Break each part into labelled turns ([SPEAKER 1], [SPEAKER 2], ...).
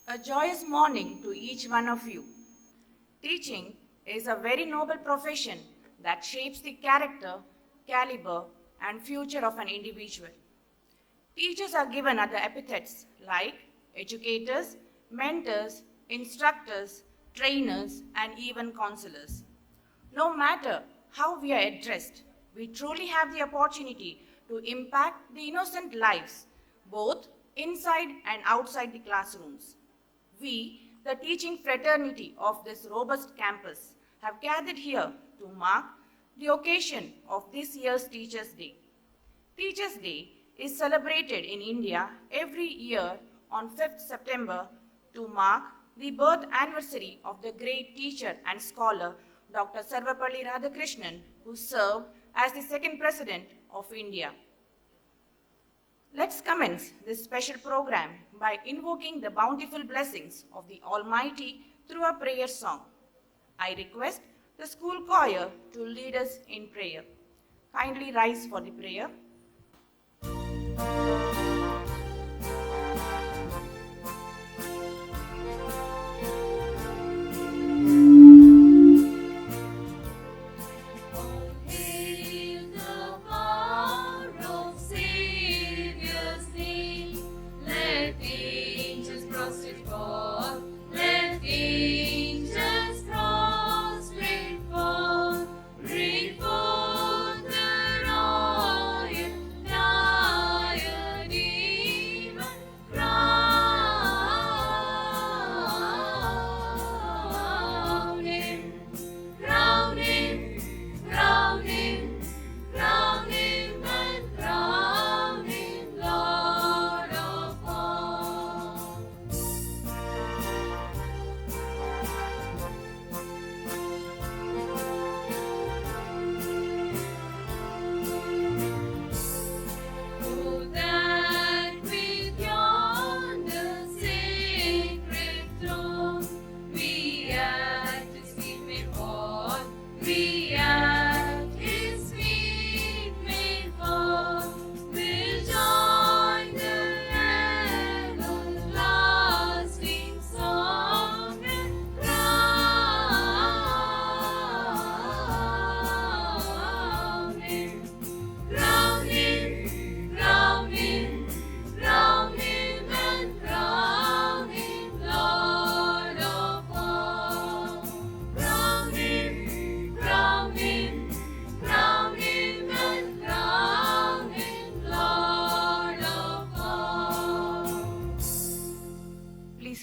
[SPEAKER 1] A joyous morning to each one of you. Teaching is a very noble profession that shapes the character, caliber, and future of an individual. Teachers are given other epithets like educators, mentors, instructors, trainers, and even counselors. No matter how we are addressed, we truly have the opportunity to impact the innocent lives, both inside and outside the classrooms. We, the teaching fraternity of this robust campus, have gathered here to mark the occasion of this year's Teachers' Day. Teachers' Day is celebrated in India every year on 5th September to mark the birth anniversary of the great teacher and scholar Dr. Sarvapalli Radhakrishnan, who served as the second President of India. Let's commence this special program by invoking the bountiful blessings of the Almighty through a prayer song. I request the school choir to lead us in prayer. Kindly rise for the prayer.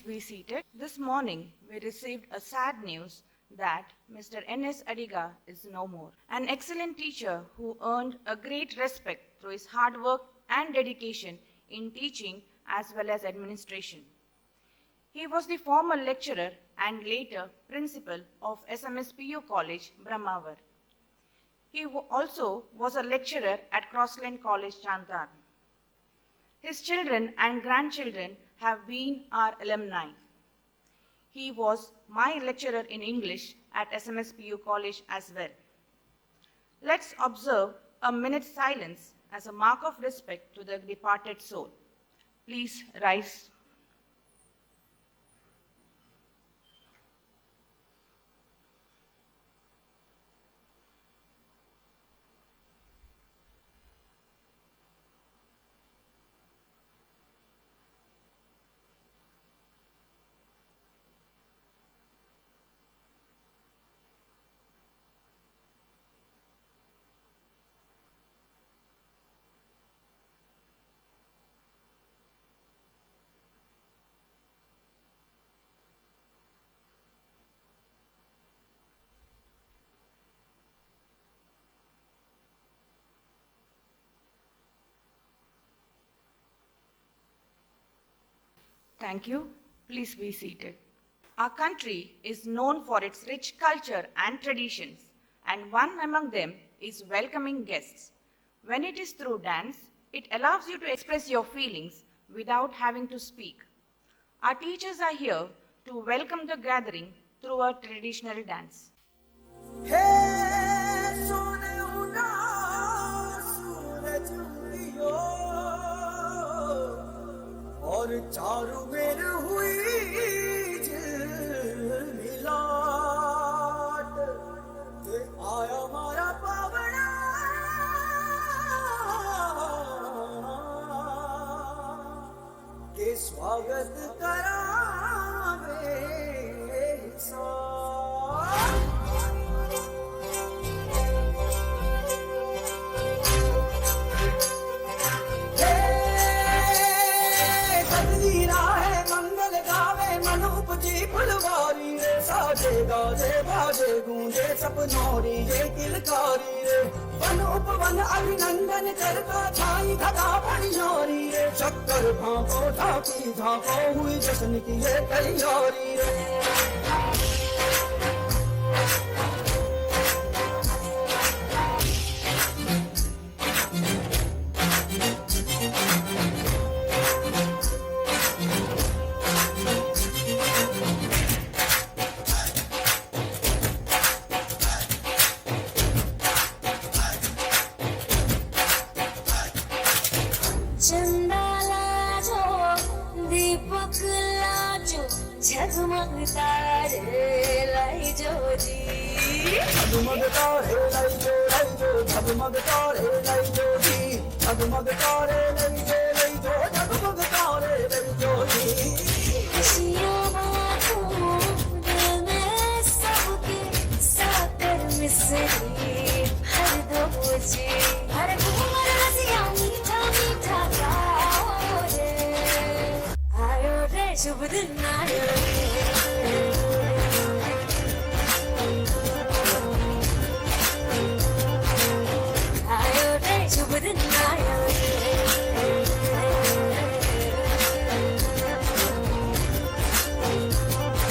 [SPEAKER 1] Be seated. This morning, we received a sad news that Mr. N.S. Adiga is no more. An excellent teacher who earned a great respect through his hard work and dedication in teaching as well as administration. He was the former lecturer and later principal of SMSPU College, Brahmawar. He also was a lecturer at Crossland College, Chandar. His children and grandchildren have been our alumni. He was my lecturer in English at SMSPU College as well. Let's observe a minute's silence as a mark of respect to the departed soul. Please rise. Thank you. Please be seated. Our country is known for its rich culture and traditions, and one among them is welcoming guests. When it is through dance, it allows you to express your feelings without having to speak. Our teachers are here to welcome the gathering through a traditional dance.
[SPEAKER 2] और चारों मेर हुई साजे गाजे बाजे गूंजे सपनोरी ये किलकारी रे वन उपवन अभिनंदन करता छाई धगा बनियोरी रे चक्कर भांको झांकी झांको हुई जश्न की ये तैयारी रे
[SPEAKER 3] चंदा लाजो दीपक लाजो झगमग तारे लाइजो जी
[SPEAKER 2] झगमग तारे लाइजो झगमग तारे लाइजो जी झगमग तारे लाइजो झगमग तारे लाइजो जी
[SPEAKER 3] खुशियों बांटो दिल में सबके साकर मिसरी हर दो जी हर घूमर रसिया मीठा मीठा गाओ रे आयो रे शुभ दिन आयो रे आयो रे शुभ दिन आयो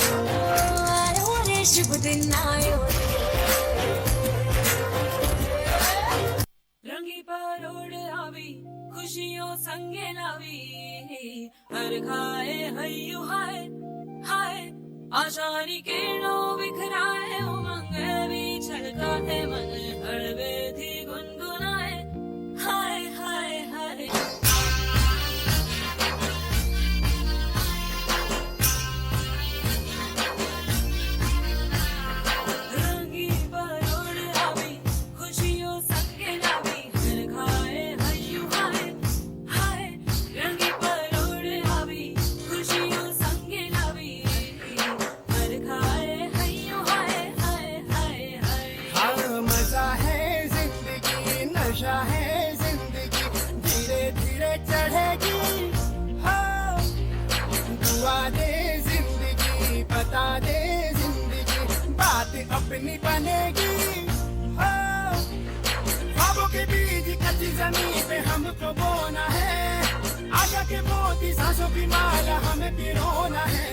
[SPEAKER 3] आयो रे शुभ दिन आयो
[SPEAKER 4] रंगी परोड़ आवी खुशियों संगे लावी हर खाए हयू हाय हाय आशानी किरणों बिखराए उमंग भी छलकाते मन हड़बे थी गुनगुनाए हाय हाय हाय रंगी परोड़ आवी खुशियों संगे लावी हर खाए हयू हाय हाय रंगी परोड़ आवी खुशियों संगे लावी हर खाए हयू हाय हाय हाय हाय
[SPEAKER 2] हाँ मजा है जिंदगी नशा है जिंदगी धीरे धीरे चढ़ेगी हाँ दुआ दे जिंदगी बता दे जिंदगी बात अपनी बनेगी हाँ ख्वाबों के बीज कच्ची जमीन पे हमको बोना है आशा के मोती सांसों की माला हमें पिरोना है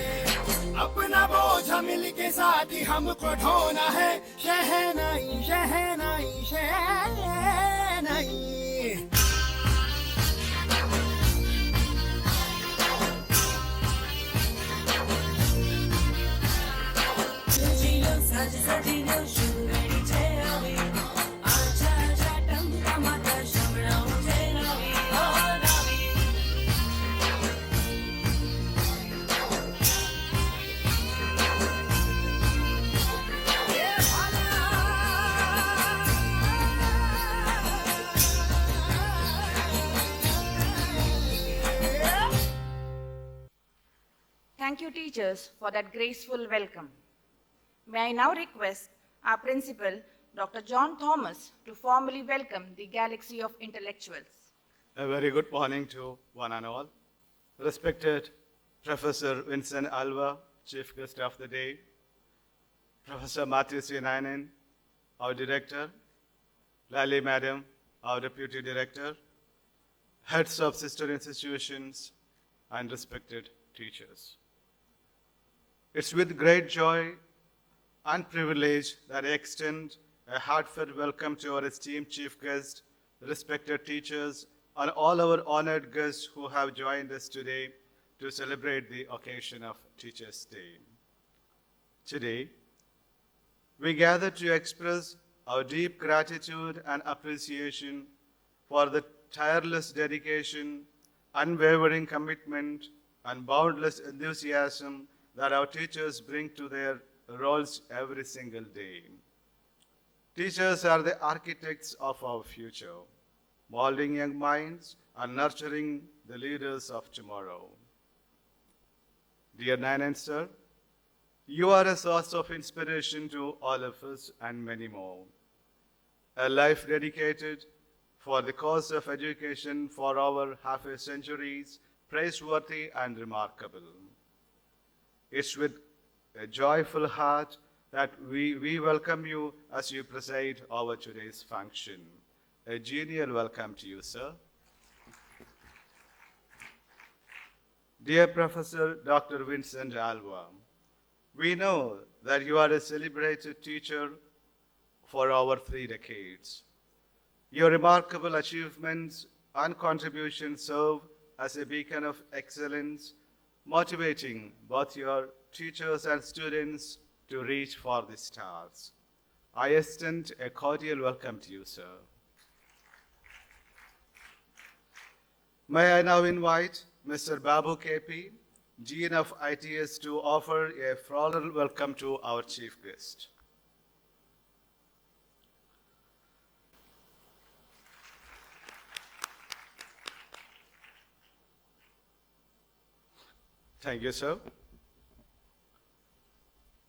[SPEAKER 2] अपना बोझ मिल के साथ ही हमको ढोना है शहनाई शहनाई शहनाई
[SPEAKER 4] खुशियों सज सजियों शुगड़ी चेरावी आशा आशा टमटमाटा शमणाओ चेरावी ओ Ravi
[SPEAKER 1] Thank you, teachers, for that graceful welcome. May I now request our principal, Dr. John Thomas, to formally welcome the galaxy of intellectuals.
[SPEAKER 5] A very good morning to one and all. Respected Professor Vincent Alva, Chief Guest of the Day, Professor Matthew C. Nainen, our Director, Lally Madam, our Deputy Director, heads of sister institutions, and respected teachers. It's with great joy and privilege that I extend a heartfelt welcome to our esteemed chief guest, respected teachers, and all our honored guests who have joined us today to celebrate the occasion of Teachers' Day. Today, we gather to express our deep gratitude and appreciation for the tireless dedication, unwavering commitment, and boundless enthusiasm that our teachers bring to their roles every single day. Teachers are the architects of our future, molding young minds and nurturing the leaders of tomorrow. Dear Nainen sir, you are a source of inspiration to all of us and many more. A life dedicated for the cause of education for over half a century is praiseworthy and remarkable. It's with a joyful heart that we welcome you as you preside over today's function. A genial welcome to you, sir. Dear Professor Dr. Vincent Alva, we know that you are a celebrated teacher for over 3 decades. Your remarkable achievements and contributions serve as a beacon of excellence, motivating both your teachers and students to reach for the stars. I extend a cordial welcome to you, sir. May I now invite Mr. Babu KP, Dean of ITS, to offer a floral welcome to our chief guest. Thank you, sir.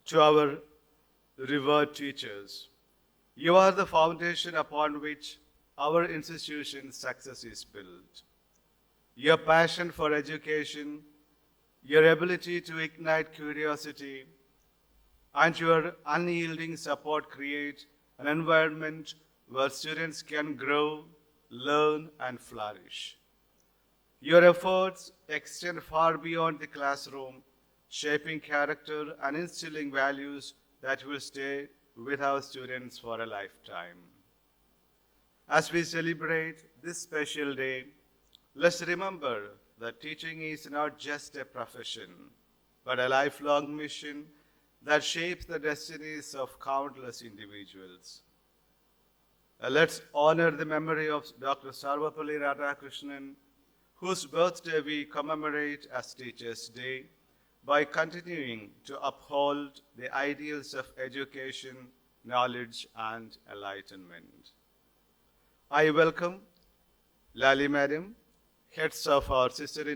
[SPEAKER 5] To our revered teachers, you are the foundation upon which our institution's success is built. Your passion for education, your ability to ignite curiosity, and your unyielding support create an environment where students can grow, learn, and flourish. Your efforts extend far beyond the classroom, shaping character and instilling values that will stay with our students for a lifetime. As we celebrate this special day, let's remember that teaching is not just a profession, but a lifelong mission that shapes the destinies of countless individuals. Let's honor the memory of Dr. Sarvapalli Radhakrishnan, whose birthday we commemorate as Teachers' Day, by continuing to uphold the ideals of education, knowledge, and enlightenment. I welcome Lali Madam, heads of our sister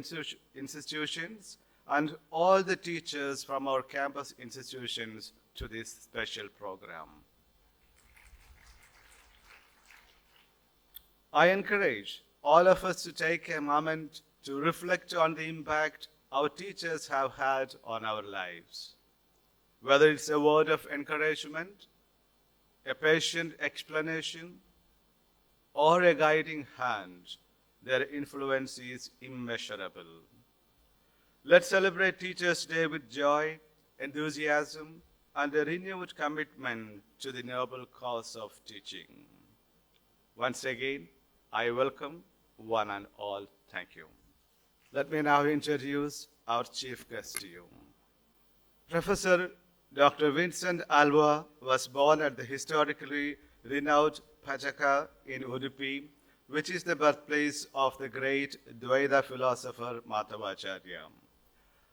[SPEAKER 5] institutions, and all the teachers from our campus institutions to this special program. I encourage all of us to take a moment to reflect on the impact our teachers have had on our lives. Whether it's a word of encouragement, a patient explanation, or a guiding hand, their influence is immeasurable. Let's celebrate Teachers' Day with joy, enthusiasm, and a renewed commitment to the noble cause of teaching. Once again, I welcome one and all. Thank you. Let me now introduce our chief guest to you. Professor Dr. Vincent Alva was born at the historically renowned Pachaka in Udupi, which is the birthplace of the great Dvaita philosopher Madhavacharya.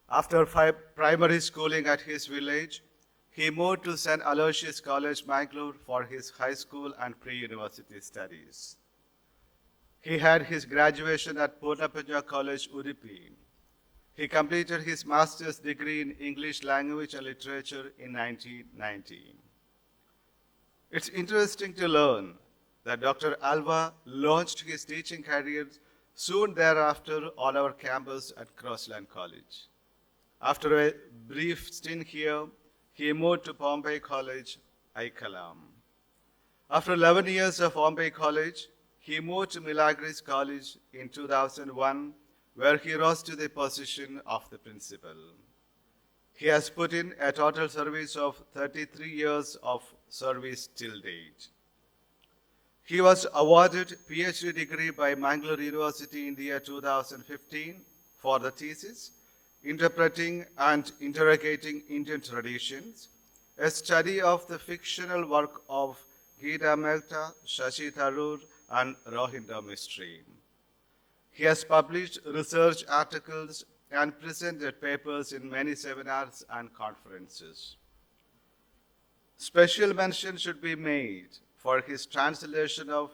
[SPEAKER 5] After primary schooling at his village, he moved to St. Aloysius College, Mangalore for his high school and pre-university studies. He had his graduation at Purnapanja College, Udupi. He completed his master's degree in English language and literature in 1990. It's interesting to learn that Dr. Alva launched his teaching career soon thereafter on our campus at Crossland College. After a brief stint here, he moved to Bombay College, Aikalam. After 11 years of Bombay College, he moved to Milagres College in 2001, where he rose to the position of the principal. He has put in a total service of 33 years of service till date. He was awarded PhD degree by Mangalore University in the year 2015 for the thesis, Interpreting and Interrogating Indian Traditions, a study of the fictional work of Gita Mehta, Shashi Tharoor, and Rohinda Mistry. He has published research articles and presented papers in many seminars and conferences. Special mention should be made for his translation of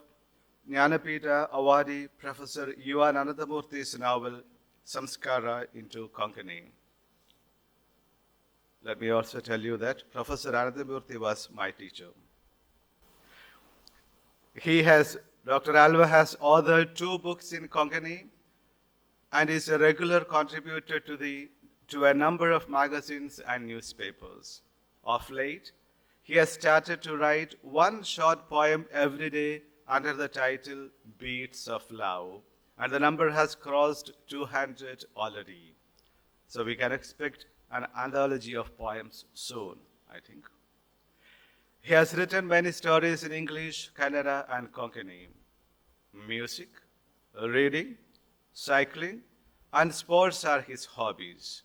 [SPEAKER 5] Jnanapita awardee Professor Yuva Anandamurthy's novel Samskara into Konkani. Let me also tell you that Professor Anandamurthy was my teacher. Dr. Alva has authored 2 books in Konkani and is a regular contributor to the to a number of magazines and newspapers. Of late, he has started to write one short poem every day under the title Beats of Love, and the number has crossed 200 already. So we can expect an anthology of poems soon, I think. He has written many stories in English, Kannada, and Konkani. Music, reading, cycling, and sports are his hobbies.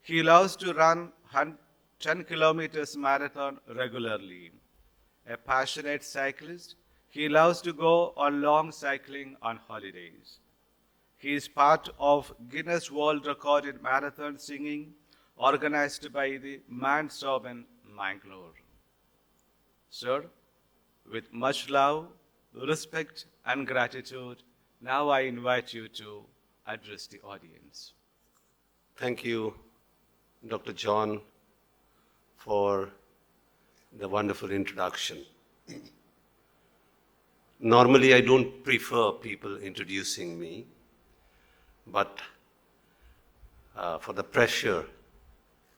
[SPEAKER 5] He loves to run 10 kilometers marathon regularly. A passionate cyclist, he loves to go on long cycling on holidays. He is part of Guinness World Record in marathon singing organized by the Mansoben Mangalore. Sir, with much love, respect, and gratitude, now I invite you to address the audience.
[SPEAKER 6] Thank you, Dr. John, for the wonderful introduction. Normally, I don't prefer people introducing me, but for the pressure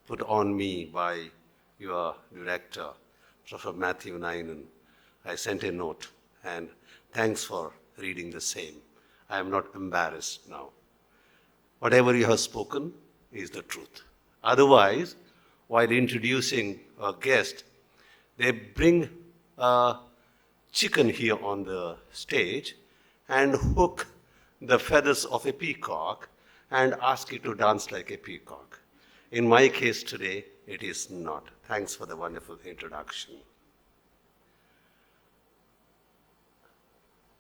[SPEAKER 6] put on me by your director, Professor Matthew Nainen, I sent a note, and thanks for reading the same. I am not embarrassed now. Whatever you have spoken is the truth. Otherwise, while introducing a guest, they bring a chicken here on the stage and hook the feathers of a peacock and ask it to dance like a peacock. In my case today, it is not. Thanks for the wonderful introduction.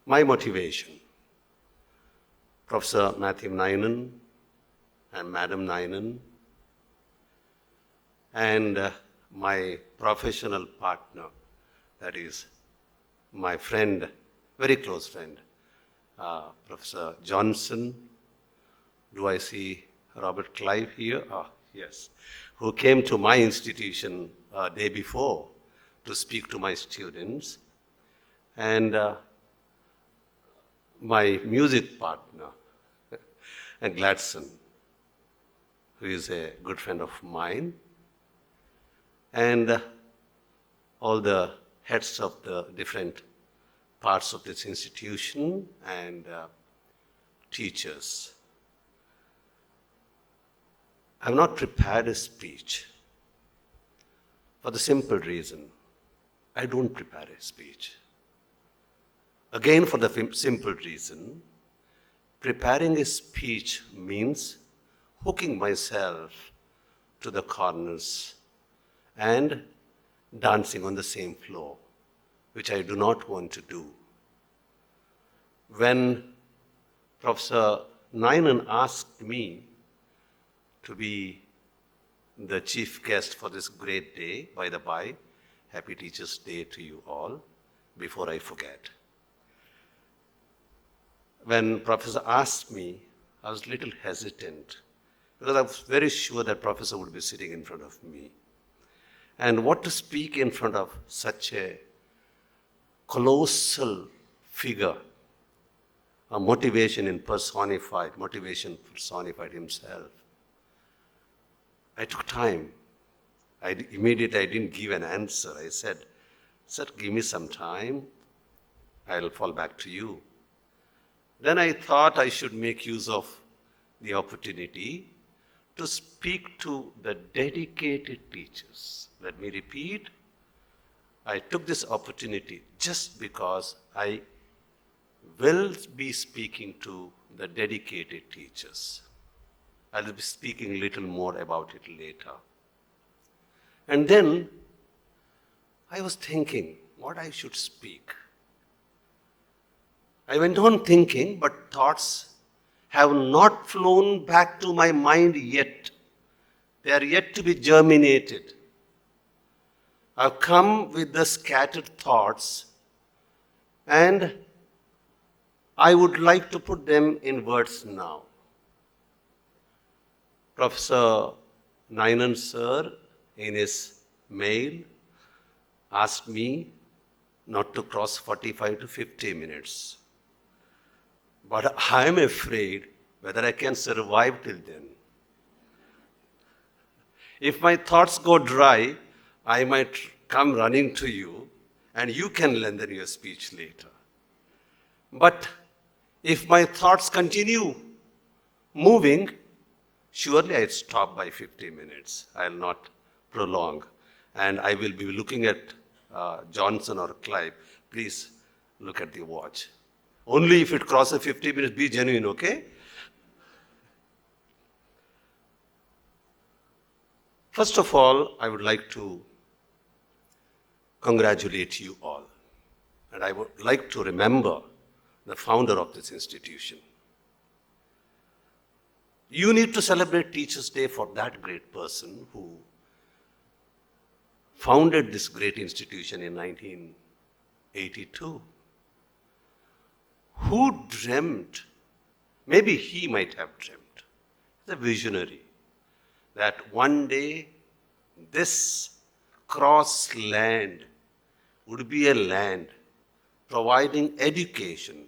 [SPEAKER 6] My motivation, Professor Matthew Nainen and Madam Nainen, and my professional partner, that is my friend, very close friend, Professor Johnson. Do I see Robert Clive here? Ah, yes. Who came to my institution a day before to speak to my students. And my music partner, Gladson, who is a good friend of mine, and all the heads of the different parts of this institution and teachers. I have not prepared a speech for the simple reason I don't prepare a speech. Again, for the simple reason, preparing a speech means hooking myself to the corners and dancing on the same floor, which I do not want to do. When Professor Nainen asked me to be the chief guest for this great day, by the by, Happy Teachers' Day to you all, before I forget. When Professor asked me, I was a little hesitant because I was very sure that Professor would be sitting in front of me. And what to speak in front of such a colossal figure, a motivation personified himself. I took time. Immediately I didn't give an answer. I said, "Sir, give me some time. I'll fall back to you." Then I thought I should make use of the opportunity to speak to the dedicated teachers. Let me repeat, I took this opportunity just because I will be speaking to the dedicated teachers. I will be speaking a little more about it later. And then I was thinking what I should speak. I went on thinking, but thoughts have not flown back to my mind yet. They are yet to be germinated. I've come with the scattered thoughts, and I would like to put them in words now. Professor Nainen sir, in his mail, asked me not to cross 45 to 50 minutes. But I am afraid whether I can survive till then. If my thoughts go dry, I might come running to you and you can lengthen your speech later. But if my thoughts continue moving, surely I'd stop by 50 minutes. I'll not prolong. And I will be looking at Johnson or Clive. Please look at the watch. Only if it crosses 50 minutes, be genuine, okay? First of all, I would like to congratulate you all. And I would like to remember the founder of this institution. You need to celebrate Teachers' Day for that great person who founded this great institution in 1982. Who dreamt, maybe he might have dreamt, the visionary, that one day this cross land would be a land providing education.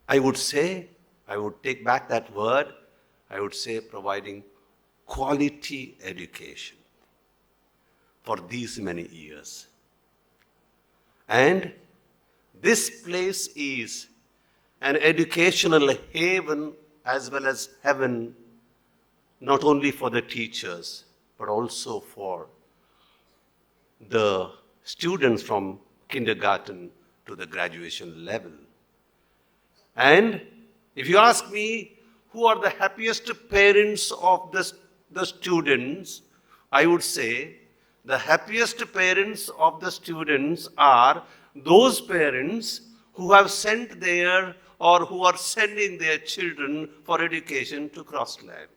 [SPEAKER 6] I would take back that word, I would say providing quality education for these many years. And this place is an educational haven as well as heaven, not only for the teachers, but also for the students from kindergarten to the graduation level. And if you ask me who are the happiest parents of the students, I would say the happiest parents of the students are those parents who have sent their or who are sending their children for education to Crossland.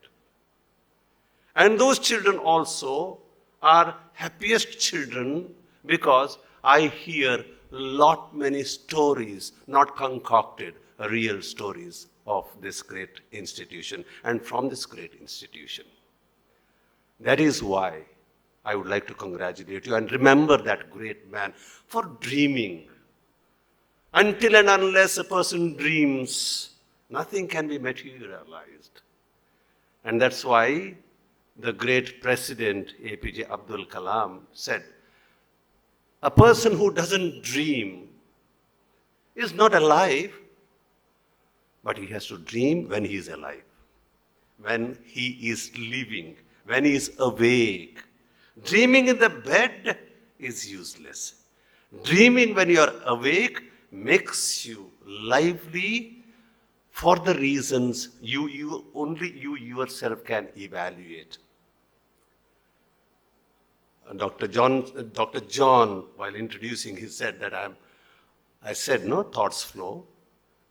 [SPEAKER 6] And those children also are happiest children because I hear many stories, not concocted, real stories of this great institution and from this great institution. That is why I would like to congratulate you and remember that great man for dreaming. Until and unless a person dreams, nothing can be materialized. And that's why the great President APJ Abdul Kalam said, a person who doesn't dream is not alive, but he has to dream when he is alive, when he is living, when he is awake. Dreaming in the bed is useless. Dreaming when you are awake makes you lively for the reasons only you yourself can evaluate. Dr. John, while introducing, he said that I said, no, thoughts flow.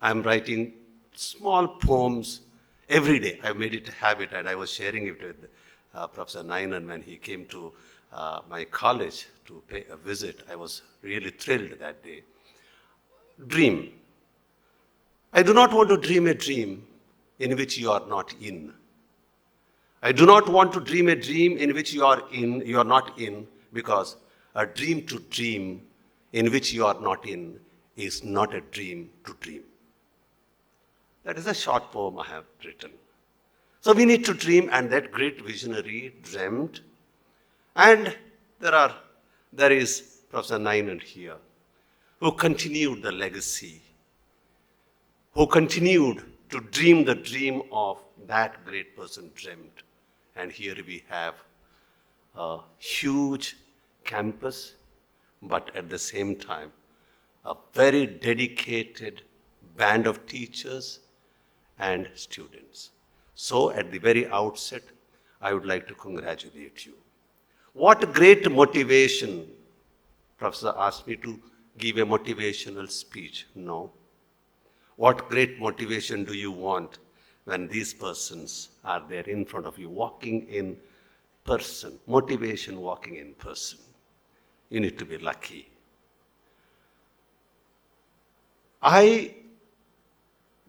[SPEAKER 6] I'm writing small poems every day. I made it a habit, and I was sharing it with Professor Nainan when he came to my college to pay a visit. I was really thrilled that day. Dream. I do not want to dream a dream in which you are not in. I do not want to dream a dream in which you are not in, because a dream to dream in which you are not in is not a dream to dream. That is a short poem I have written. So we need to dream, and that great visionary dreamt. And there is Professor Nainan here, who continued the legacy, who continued to dream the dream of that great person dreamt. And here we have a huge campus, but at the same time, a very dedicated band of teachers and students. So at the very outset, I would like to congratulate you. What great motivation. Professor asked me to give a motivational speech. No. What great motivation do you want when these persons are there in front of you, walking in person? Motivation walking in person. You need to be lucky. I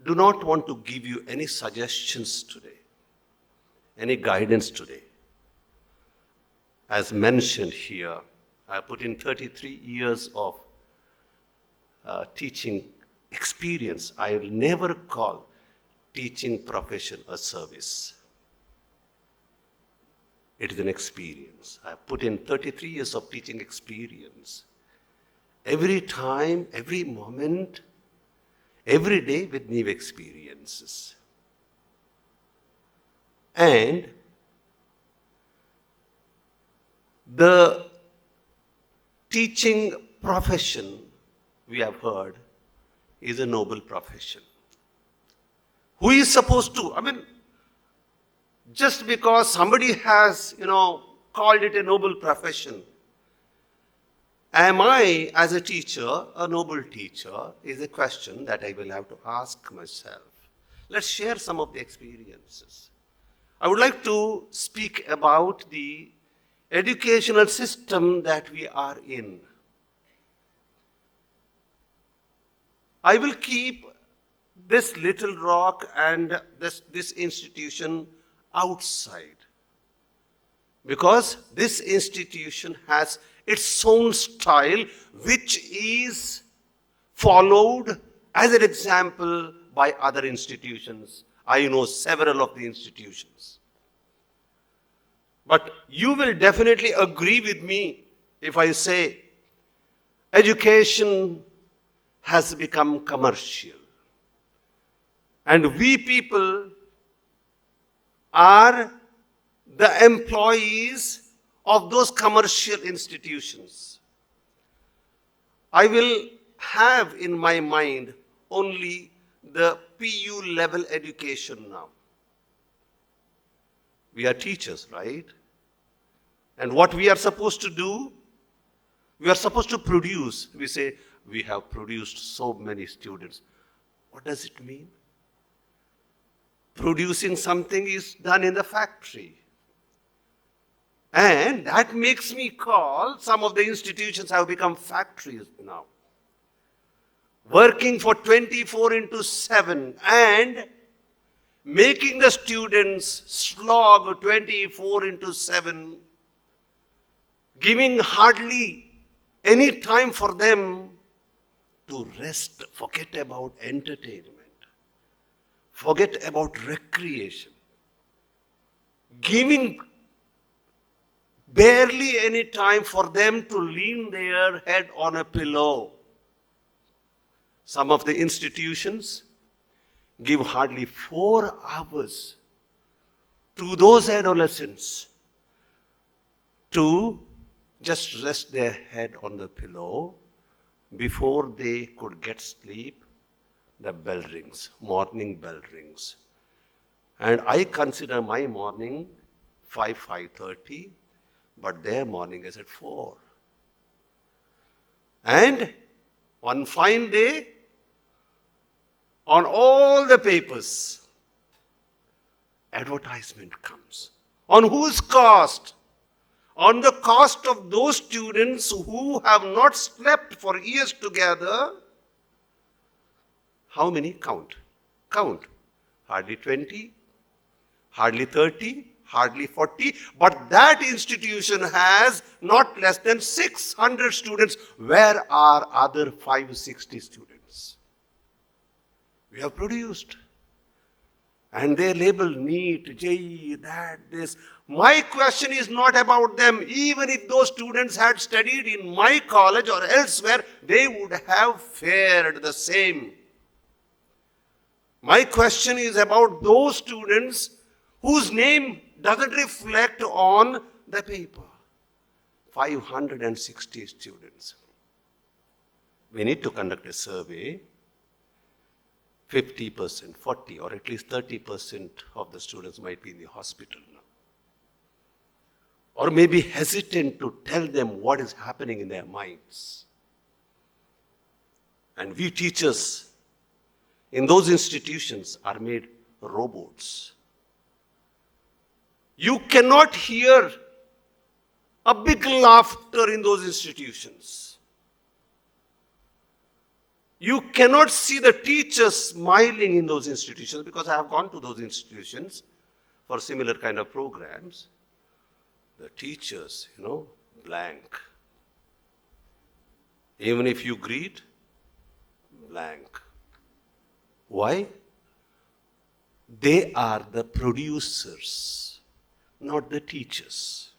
[SPEAKER 6] do not want to give you any suggestions today, any guidance today. As mentioned here, I put in 33 years of teaching experience. I will never call teaching profession a service. It is an experience. I have put in 33 years of teaching experience. Every time, every moment, every day with new experiences. And the teaching profession, we have heard, is a noble profession. Who is supposed to, just because somebody has, called it a noble profession, am I, as a teacher, a noble teacher, is a question that I will have to ask myself. Let's share some of the experiences. I would like to speak about the educational system that we are in. I will keep this Little Rock and this institution outside, because this institution has its own style which is followed as an example by other institutions. I know several of the institutions. But you will definitely agree with me if I say education has become commercial. And we people are the employees of those commercial institutions. I will have in my mind only the PU level education now. We are teachers, right? And what we are supposed to do, we are supposed to produce. We say, we have produced so many students. What does it mean? Producing something is done in the factory. And that makes me call some of the institutions have become factories now. Working for 24/7 and making the students slog 24/7, giving hardly any time for them to rest, forget about entertainment. Forget about recreation. Giving barely any time for them to lean their head on a pillow. Some of the institutions give hardly 4 hours to those adolescents to just rest their head on the pillow before they could get sleep. The bell rings, morning bell rings. And I consider my morning 5:30, but their morning is at 4. And one fine day, on all the papers, advertisement comes. On whose cost? On the cost of those students who have not slept for years together. How many? Count. Hardly 20, hardly 30, hardly 40. But that institution has not less than 600 students. Where are other 560 students? We have produced. And they label NEET, JEE, that, this. My question is not about them. Even if those students had studied in my college or elsewhere, they would have fared the same. My question is about those students whose name doesn't reflect on the paper. 560 students. We need to conduct a survey. 50%, 40, or at least 30% of the students might be in the hospital now. Or maybe hesitant to tell them what is happening in their minds. And we teachers in those institutions are made robots. You cannot hear a big laughter in those institutions. You cannot see the teachers smiling in those institutions, because I have gone to those institutions for similar kind of programs. The teachers, blank. Even if you greet, blank. Why? They are the producers. not the teachers.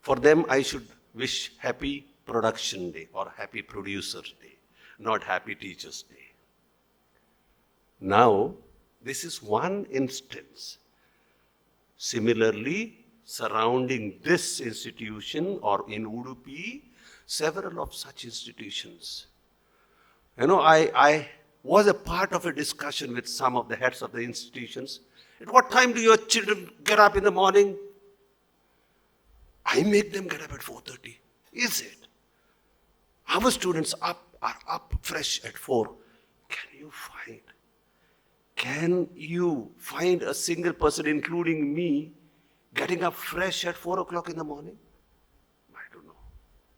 [SPEAKER 6] For them, I should wish happy production day or happy producer's day, not happy teacher's day. Now, this is one instance. Similarly, surrounding this institution or in Udupi, several of such institutions. I was a part of a discussion with some of the heads of the institutions. At what time do your children get up in the morning? I make them get up at 4:30. Is it? Our students are up fresh at 4. Can you find a single person, including me, getting up fresh at 4 o'clock in the morning? I don't know.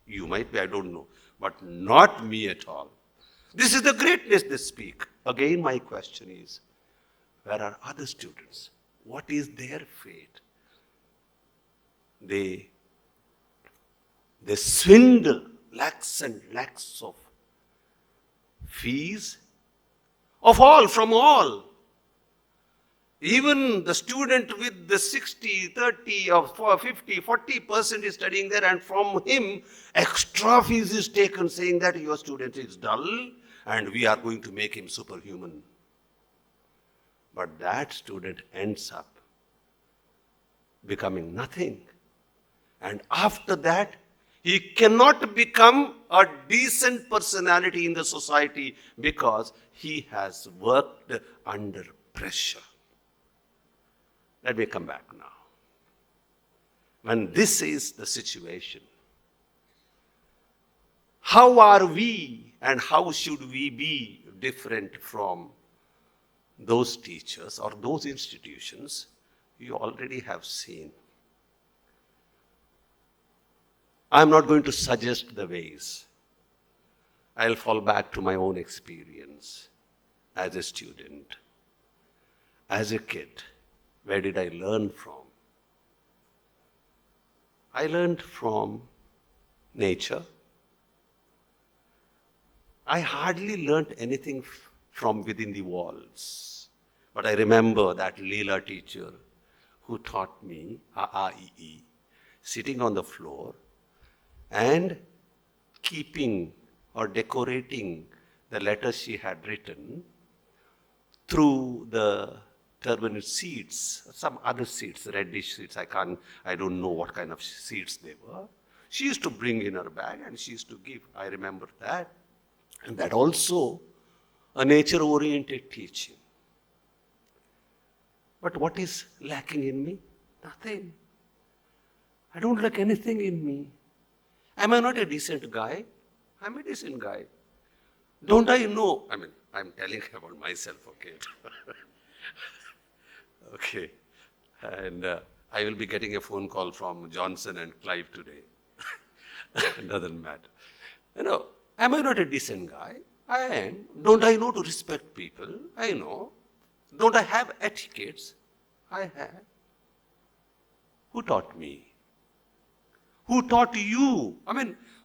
[SPEAKER 6] You might be, I don't know. But not me at all. This is the greatness they speak. Again, my question is, where are other students? What is their fate? They swindle lakhs and lakhs of fees of all, from all. Even the student with the 60, 30 or 50, 40% is studying there, and from him extra fees is taken saying that your student is dull and we are going to make him superhuman. But that student ends up becoming nothing. And after that, he cannot become a decent personality in the society because he has worked under pressure. Let me come back now. When this is the situation, how are we and how should we be different from those teachers or those institutions you already have seen? I'm not going to suggest the ways. I'll fall back to my own experience as a student, as a kid. Where did I learn from? I learned from nature. I hardly learned anything from within the walls. But I remember that Leela teacher who taught me A, sitting on the floor and keeping or decorating the letters she had written through the turbinate seeds, some other seeds, reddish seeds, I don't know what kind of seeds they were. She used to bring in her bag and she used to give. I remember that. And that also a nature-oriented teaching. But what is lacking in me? Nothing. I don't lack anything in me. Am I not a decent guy? I'm a decent guy. Don't I know? I'm telling about myself, okay? Okay. And I will be getting a phone call from Johnson and Clive today. Doesn't matter. Am I not a decent guy? I am. Don't I know to respect people? I know. Don't I have etiquettes? I have. Who taught me? Who taught you?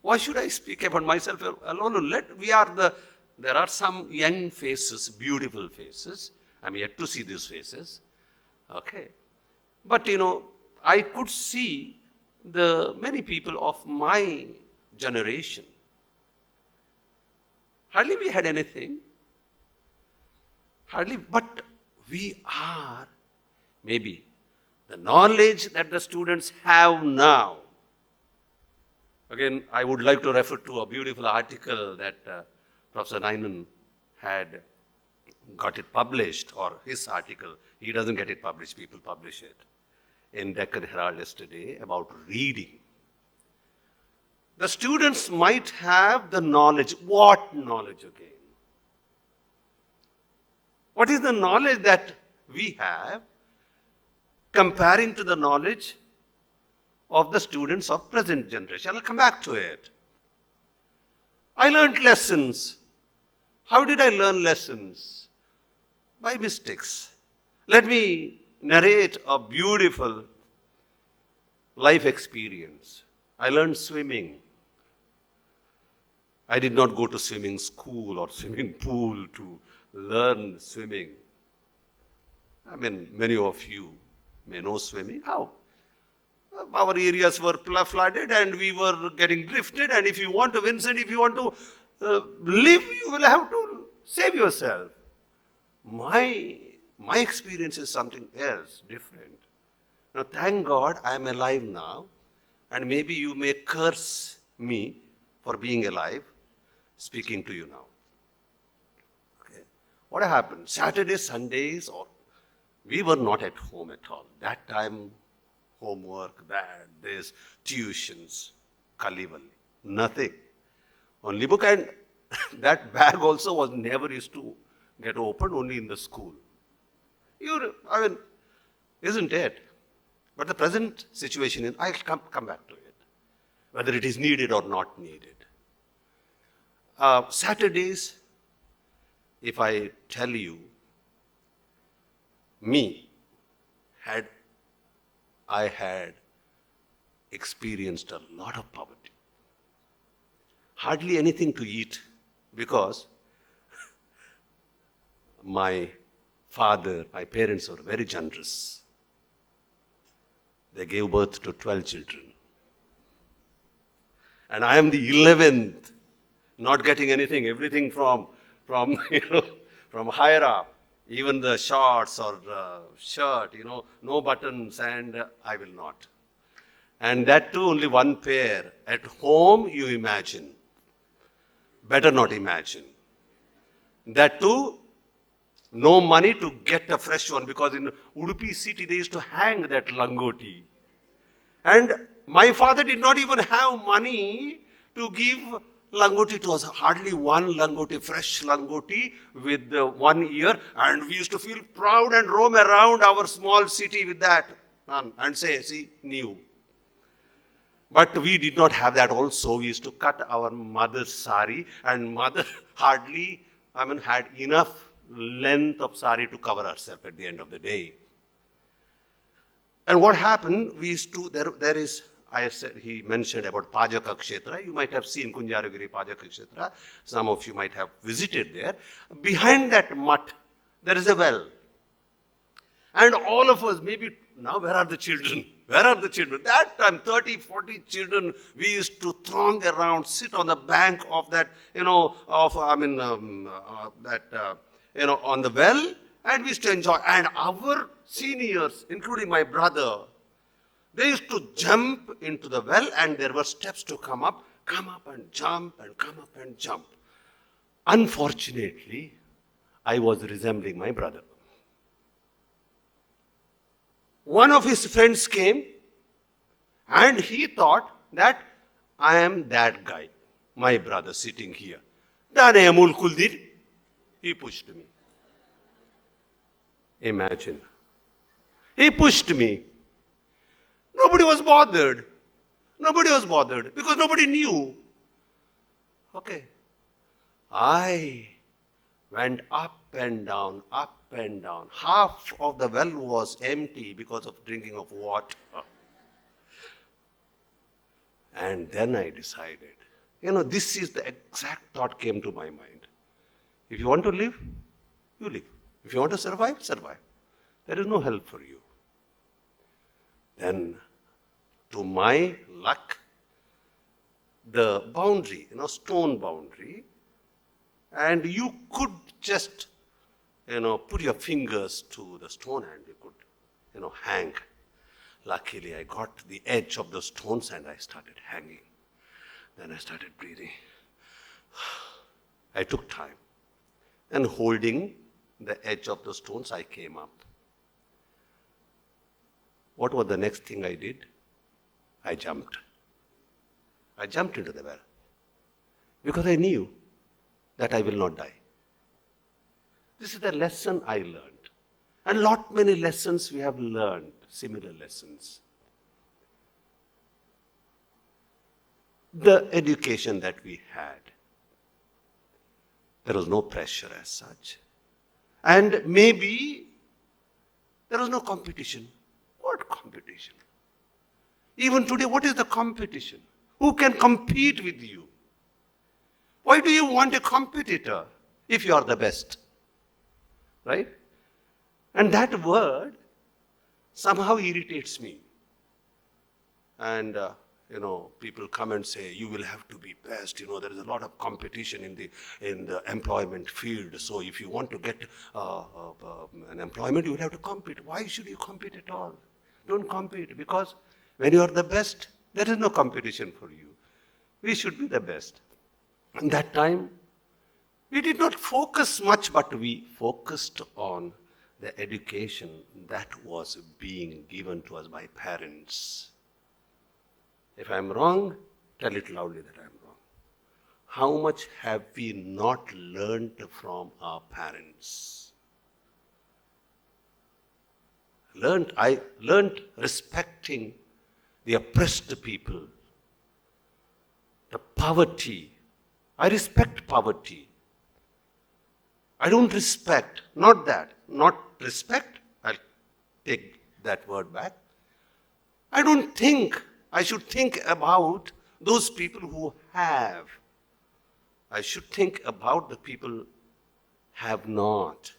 [SPEAKER 6] Why should I speak about myself alone? There are some young faces, beautiful faces. I'm yet to see these faces. Okay. But I could see the many people of my generation. Hardly we had anything. Hardly, but we are, maybe, the knowledge that the students have now. Again, I would like to refer to a beautiful article that Professor Naiman had got it published, or his article. He doesn't get it published, people publish it, in Deccan Herald yesterday about reading. The students might have the knowledge. What knowledge again? What is the knowledge that we have comparing to the knowledge of the students of present generation? I'll come back to it. I learned lessons. How did I learn lessons? By mistakes. Let me narrate a beautiful life experience. I learned swimming. I did not go to swimming school or swimming pool to learn swimming. I mean, many of you may know swimming. How? Our areas were flooded and we were getting drifted. And if you want to, Vincent, if you want to live, you will have to save yourself. My experience is something else, different. Now, thank God I am alive now. And maybe you may curse me for being alive, speaking to you now. Okay. What happened? Saturdays, Sundays, or we were not at home at all. That time, homework, this, tuitions, Kalival, nothing. Only book, and that bag also was never used to get opened, only in the school. I mean, isn't it? But the present situation is, I'll come back to it, whether it is needed or not needed. Saturdays, if I tell you, I had experienced a lot of poverty. Hardly anything to eat because my parents were very generous. They gave birth to 12 children. And I am the 11th, not getting anything, everything from higher up. Even the shorts or the shirt, no buttons, and I will not. And that too, only one pair. At home, you imagine. Better not imagine. That too, no money to get a fresh one, because in Udupi city, they used to hang that langoti. And my father did not even have money to give langoti. It was hardly one langoti, fresh langoti with 1 year, and we used to feel proud and roam around our small city with that and say, see, new. But we did not have that also. We used to cut our mother's sari, and mother hardly, had enough length of sari to cover herself at the end of the day. And what happened, we used to, there is, he mentioned about Pajaka Kshetra. You might have seen Kunjaragiri Pajaka Kshetra. Some of you might have visited there. Behind that mutt, there is a well. And all of us, maybe now, where are the children? Where are the children? That time, 30, 40 children, we used to throng around, sit on the bank of that, on the well, and we used to enjoy. And our seniors, including my brother, they used to jump into the well, and there were steps to come up and jump, and come up and jump. Unfortunately, I was resembling my brother. One of his friends came, and he thought that I am that guy, my brother sitting here. He pushed me. Imagine. He pushed me. Nobody was bothered. Nobody was bothered because nobody knew. Okay. I went up and down, up and down. Half of the well was empty because of drinking of water. And then I decided, this is the exact thought came to my mind. If you want to live, you live. If you want to survive, survive. There is no help for you. Then, to my luck, the boundary, stone boundary, and you could just, put your fingers to the stone and you could, hang. Luckily, I got the edge of the stones and I started hanging. Then I started breathing. I took time. And holding the edge of the stones, I came up. What was the next thing I did? I jumped. I jumped into the well. Because I knew that I will not die. This is the lesson I learned. And many lessons we have learned, similar lessons. The education that we had, there was no pressure as such. And maybe there was no competition. What competition? Even today, what is the competition? Who can compete with you? Why do you want a competitor if you are the best? Right? And that word somehow irritates me. And, people come and say, you will have to be best. There is a lot of competition in the employment field. So if you want to get an employment, you will have to compete. Why should you compete at all? Don't compete, because when you are the best, there is no competition for you. We should be the best. And that time, we did not focus much, but we focused on the education that was being given to us by parents. If I'm wrong, tell it loudly that I'm wrong. How much have we not learned from our parents? I learned respecting the oppressed people, the poverty. I respect poverty. I don't respect, not respect, I'll take that word back. I don't think I should think about those people who have. I should think about the people have not.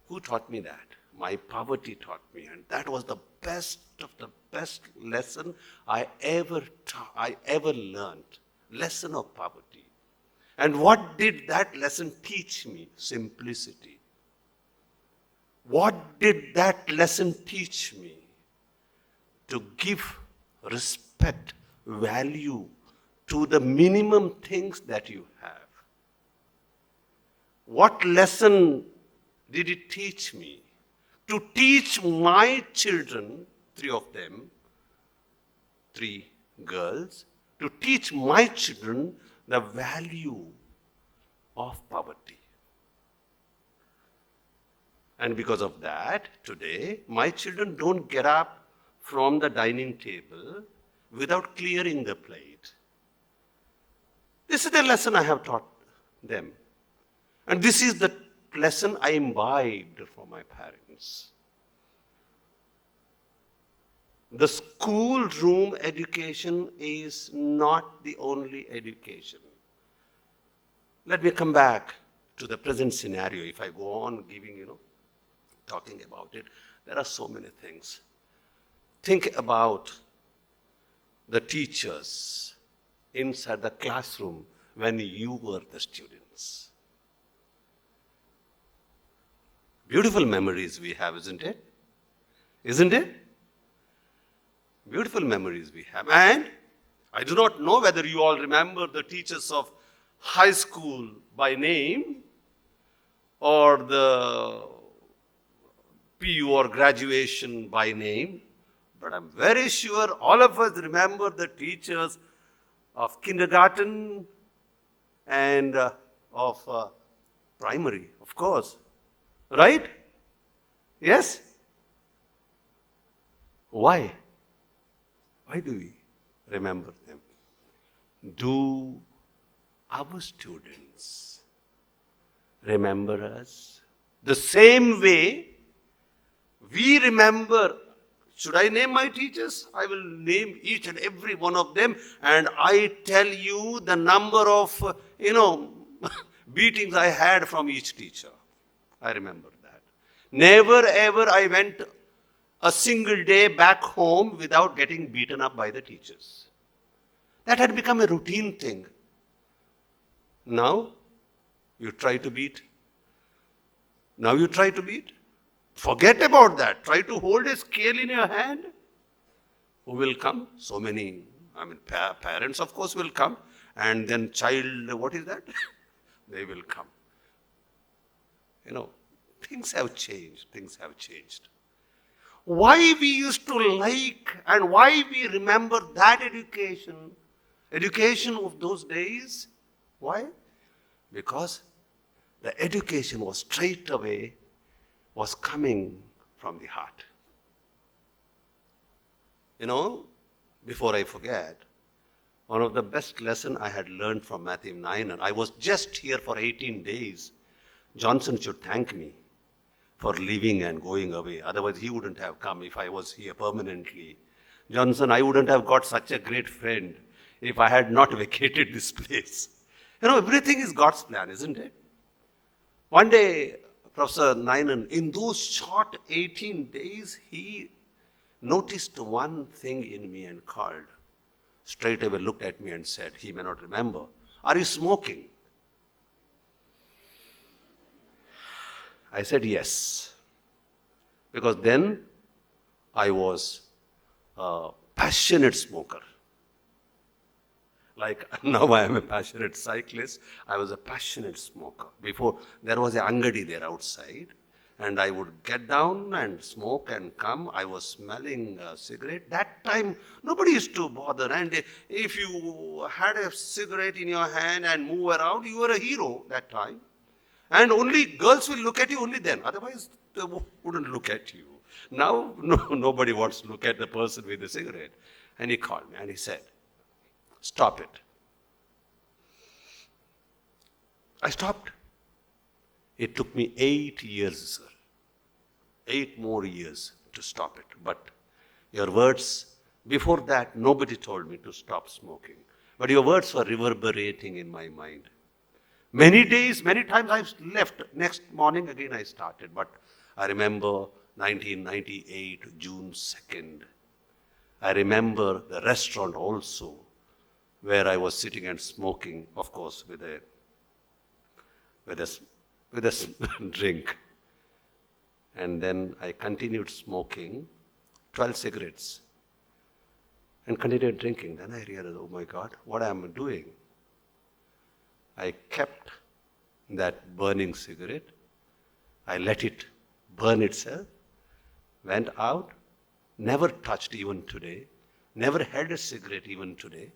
[SPEAKER 6] Who taught me that? My poverty taught me, and that was the best of the best lesson I ever learned. Lesson of poverty. And what did that lesson teach me? Simplicity. What did that lesson teach me? To give respect, value to the minimum things that you have. What lesson did it teach me? To teach my children, 3 of them, 3 girls, to teach my children the value of poverty. And because of that, today, my children don't get up from the dining table without clearing the plate. This is the lesson I have taught them. And this is the lesson I imbibed from my parents. The schoolroom education is not the only education. Let me come back to the present scenario. If I go on giving, talking about it, there are so many things. Think about the teachers inside the classroom when you were the students. Beautiful memories we have, isn't it? Isn't it? Beautiful memories we have. And I do not know whether you all remember the teachers of high school by name or the PU or graduation by name. But I'm very sure all of us remember the teachers of kindergarten and of primary, of course. Right? Yes? Why? Why do we remember them? Do our students remember us the same way we remember? Should I name my teachers? I will name each and every one of them, and I tell you the number of, beatings I had from each teacher. I remember that. Never ever I went a single day back home without getting beaten up by the teachers. That had become a routine thing. Now, you try to beat. Now you try to beat. Forget about that. Try to hold a scale in your hand. Who will come? So many, parents of course will come. And then child, what is that? They will come. Things have changed. Things have changed. Why we used to like and why we remember that education of those days? Why? Because the education was straight away was coming from the heart. Before I forget, one of the best lessons I had learned from Matthew 9, and I was just here for 18 days. Johnson should thank me for leaving and going away. Otherwise, he wouldn't have come if I was here permanently. Johnson, I wouldn't have got such a great friend if I had not vacated this place. Everything is God's plan, isn't it? One day, Professor Nainan, in those short 18 days, he noticed one thing in me and called. Straight away looked at me and said, he may not remember, "Are you smoking?" I said yes. Because then I was a passionate smoker. Like now I am a passionate cyclist, I was a passionate smoker. Before, there was a angadi there outside, and I would get down and smoke and come. I was smelling a cigarette. That time, nobody used to bother. And if you had a cigarette in your hand and move around, you were a hero that time. And only girls will look at you only then. Otherwise, they wouldn't look at you. Now, nobody wants to look at the person with the cigarette. And he called me and he said, "Stop it." I stopped. It took me 8 years, sir. 8 more years to stop it. But your words, before that, nobody told me to stop smoking. But your words were reverberating in my mind. Many days, many times I left. Next morning again I started. But I remember 1998, June 2nd. I remember the restaurant also, where I was sitting and smoking, of course, with a drink. And then I continued smoking 12 cigarettes and continued drinking. Then I realized, oh my God, what am I doing? I kept that burning cigarette. I let it burn itself, went out, never touched even today, never had a cigarette even today,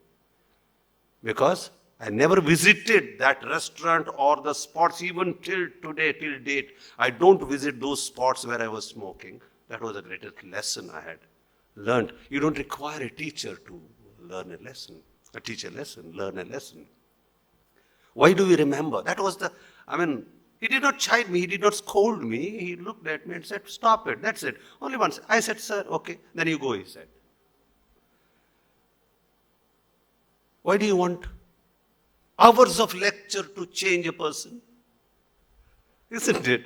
[SPEAKER 6] because I never visited that restaurant or the spots even till today, till date. I don't visit those spots where I was smoking. That was the greatest lesson I had learned. You don't require a teacher to learn a lesson, teach a lesson, learn a lesson. Why do we remember? That was he did not chide me, he did not scold me. He looked at me and said, "Stop it, that's it." Only once. I said, "Sir, okay, then you go," he said. Why do you want hours of lecture to change a person? Isn't it?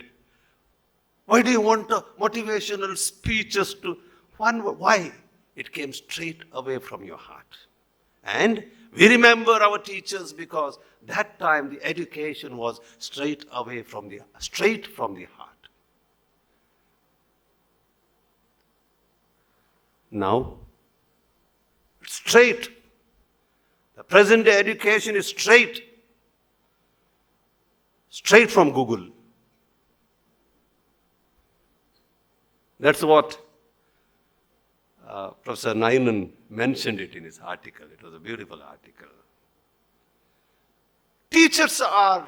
[SPEAKER 6] Why do you want motivational speeches to... Why? It came straight away from your heart. And we remember our teachers because that time the education was straight from the heart. Now, it's straight. The present day education is straight from Google. That's what Professor Nainan mentioned it in his article. It was a beautiful article. Teachers are,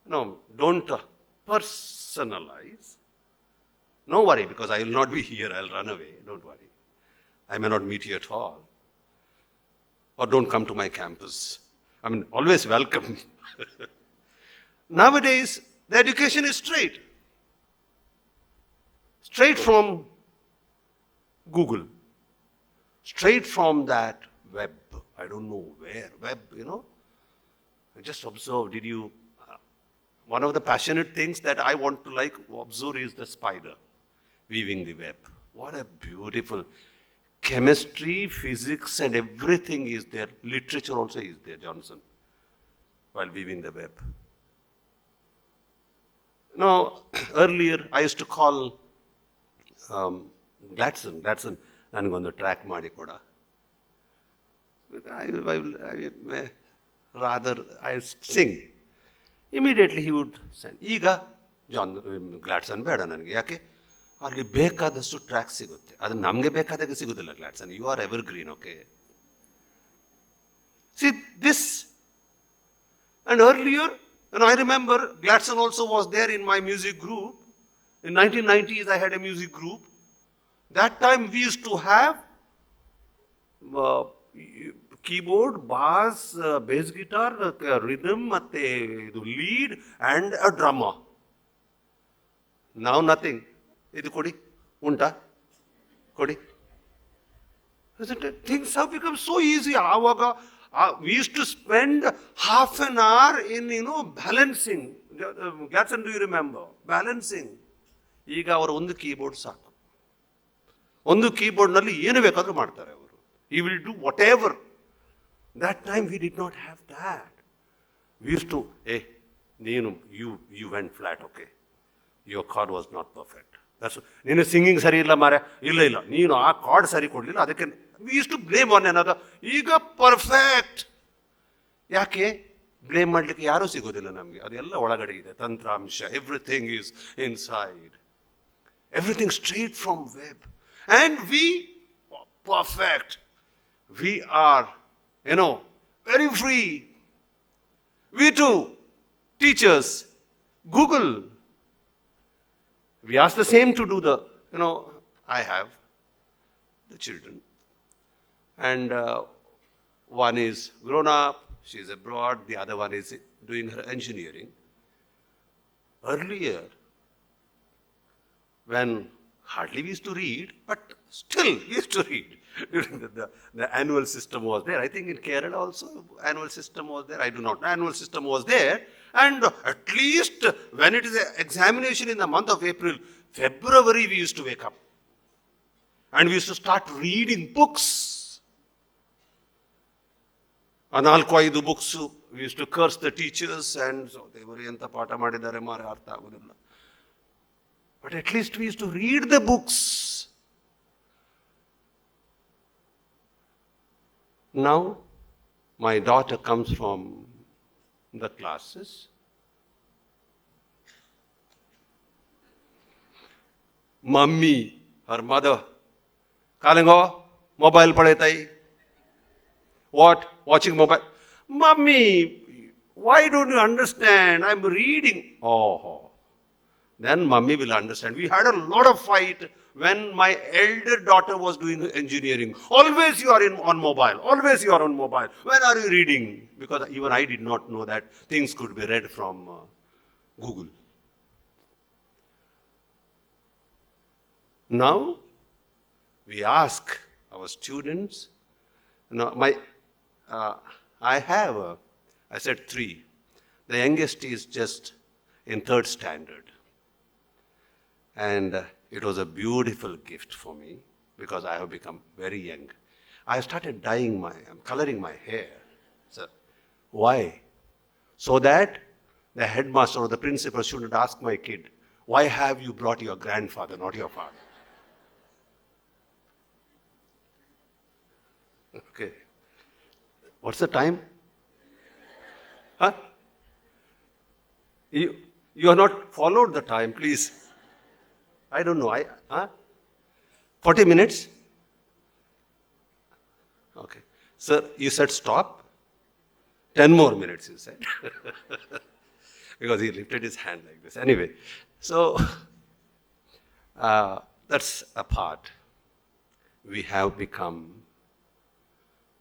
[SPEAKER 6] don't personalize. No worry, because I will not be here, I'll run away. Don't worry. I may not meet you at all. Or don't come to my campus. Always welcome. Nowadays, the education is straight. Straight from Google. Straight from that web. I don't know where. Web, I just observed, one of the passionate things that I want to observe is the spider weaving the web. What a beautiful chemistry, physics, and everything is there. Literature also is there, Johnson, while weaving the web. Earlier I used to call Gladson, ನನಗೊಂದು track ಮಾಡಿ ಕೊಡ. I sing. Immediately he would send. ಈಗ ಗ್ಲಾಡ್ಸನ್ ಬೇಡ ನನಗೆ. ಯಾಕೆ? ಅಲ್ಲಿ ಬೇಕಾದಷ್ಟು track ಸಿಗುತ್ತೆ. ಅದು ನಮಗೆ ಬೇಕಾದಾಗ ಸಿಗುದಿಲ್ಲ Gladson. You are evergreen, okay? See this. And earlier, I remember Gladson also was there in my music group. In 1990s, I had a music group. That time we used to have keyboard, bass, bass guitar, rhythm, lead, and a drummer. Now nothing. Idu kodi, unta, kodi. Isn't it? Things have become so easy. We used to spend half an hour in, balancing Gatson, do you remember? Balancing. ಈಗ ಅವರು ಒಂದು keyboard ಸಾಕು. ಒಂದು ಕೀಬೋರ್ಡ್ನಲ್ಲಿ ಏನು ಬೇಕಾದರೂ ಮಾಡ್ತಾರೆ ಅವರು. He will do whatever. That time we did not have that. We used to, hey, you went flat, okay. Your chord was not perfect. ನೀನು ಸಿಂಗಿಂಗ್ ಸರಿ ಇಲ್ಲ ಮಾರೆ, ಇಲ್ಲ ನೀನು ಆ ಕಾರ್ಡ್ ಸರಿ ಕೊಡಲಿಲ್ಲ, ಅದಕ್ಕೆ we use to blame one another. ಈಗ ಪರ್ಫೆಕ್ಟ್. ಯಾಕೆ ಬ್ಲೇಮ್ ಮಾಡಲಿಕ್ಕೆ ಯಾರೂ ಸಿಗೋದಿಲ್ಲ ನಮಗೆ, ಅದೆಲ್ಲ ಒಳಗಡೆ ಇದೆ ತಂತ್ರಾಂಶ. Everything is inside, everything straight from web. And we perfect, we are very free. We too, teachers, Google. We ask the same to do I have the children. And one is grown up, she is abroad, the other one is doing her engineering. Earlier, when hardly we used to read, but still we used to read. During the annual system was there. I think in Kerala also annual system was there. I do not know. Annual system was there. And at least when it is an examination in the month of April, February we used to wake up. And we used to start reading books. Analku aidu books. We used to curse the teachers and so they were enta paಠ ಮಾಡಿದ್ದಾರೆ ಮಾರೆ ಅರ್ಥ ಆಗುವುದಿಲ್ಲ. But at least we used to read the books. Now, my daughter comes from the classes. Mummy, her mother, calling her, mobile padhetai. What? Watching mobile. Mummy, why don't you understand? I'm reading. Oh. Then mummy will understand. We had a lot of fight when my elder daughter was doing engineering. Always you are on mobile. Always you are on mobile. When are you reading? Because even I did not know that things could be read from Google. Now, we ask our students. I said 3. The youngest is just in 3rd standard. And it was a beautiful gift for me because I have become very young. I started coloring my hair. Sir, why? So that the headmaster or the principal shouldn't ask my kid, why have you brought your grandfather, not your father? Okay. What's the time? Huh? You have not followed the time, please. I don't know. 40 minutes? Okay. Sir, you said stop. 10 more minutes, you said. Because he lifted his hand like this. Anyway, so that's a part. We have become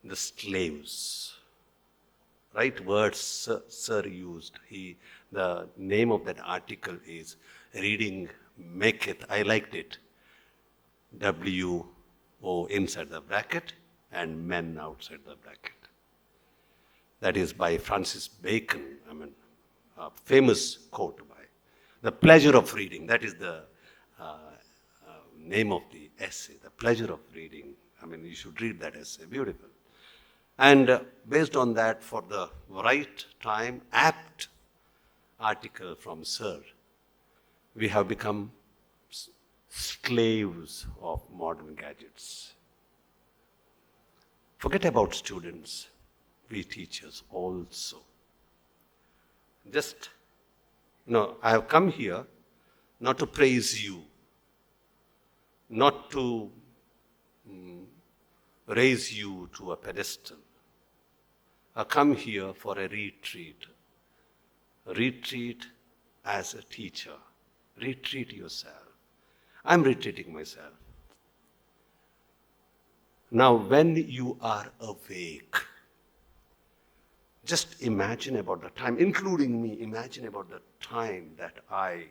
[SPEAKER 6] the slaves. Right words sir used. The name of that article is Reading Maketh. I liked it. W-O inside the bracket and men outside the bracket. That is by Francis Bacon. A famous quote by. The pleasure of reading. That is the name of the essay. The pleasure of reading. You should read that essay. Beautiful. And based on that, for the right time, apt article from Sir, we have become slaves of modern gadgets. Forget about students, we teachers also. Just, I have come here not to praise you, not to raise you to a pedestal. I come here for a retreat. A retreat as a teacher. Retreat yourself. I'm retreating myself. Now, when you are awake, just imagine about the time, including me, imagine about the time that I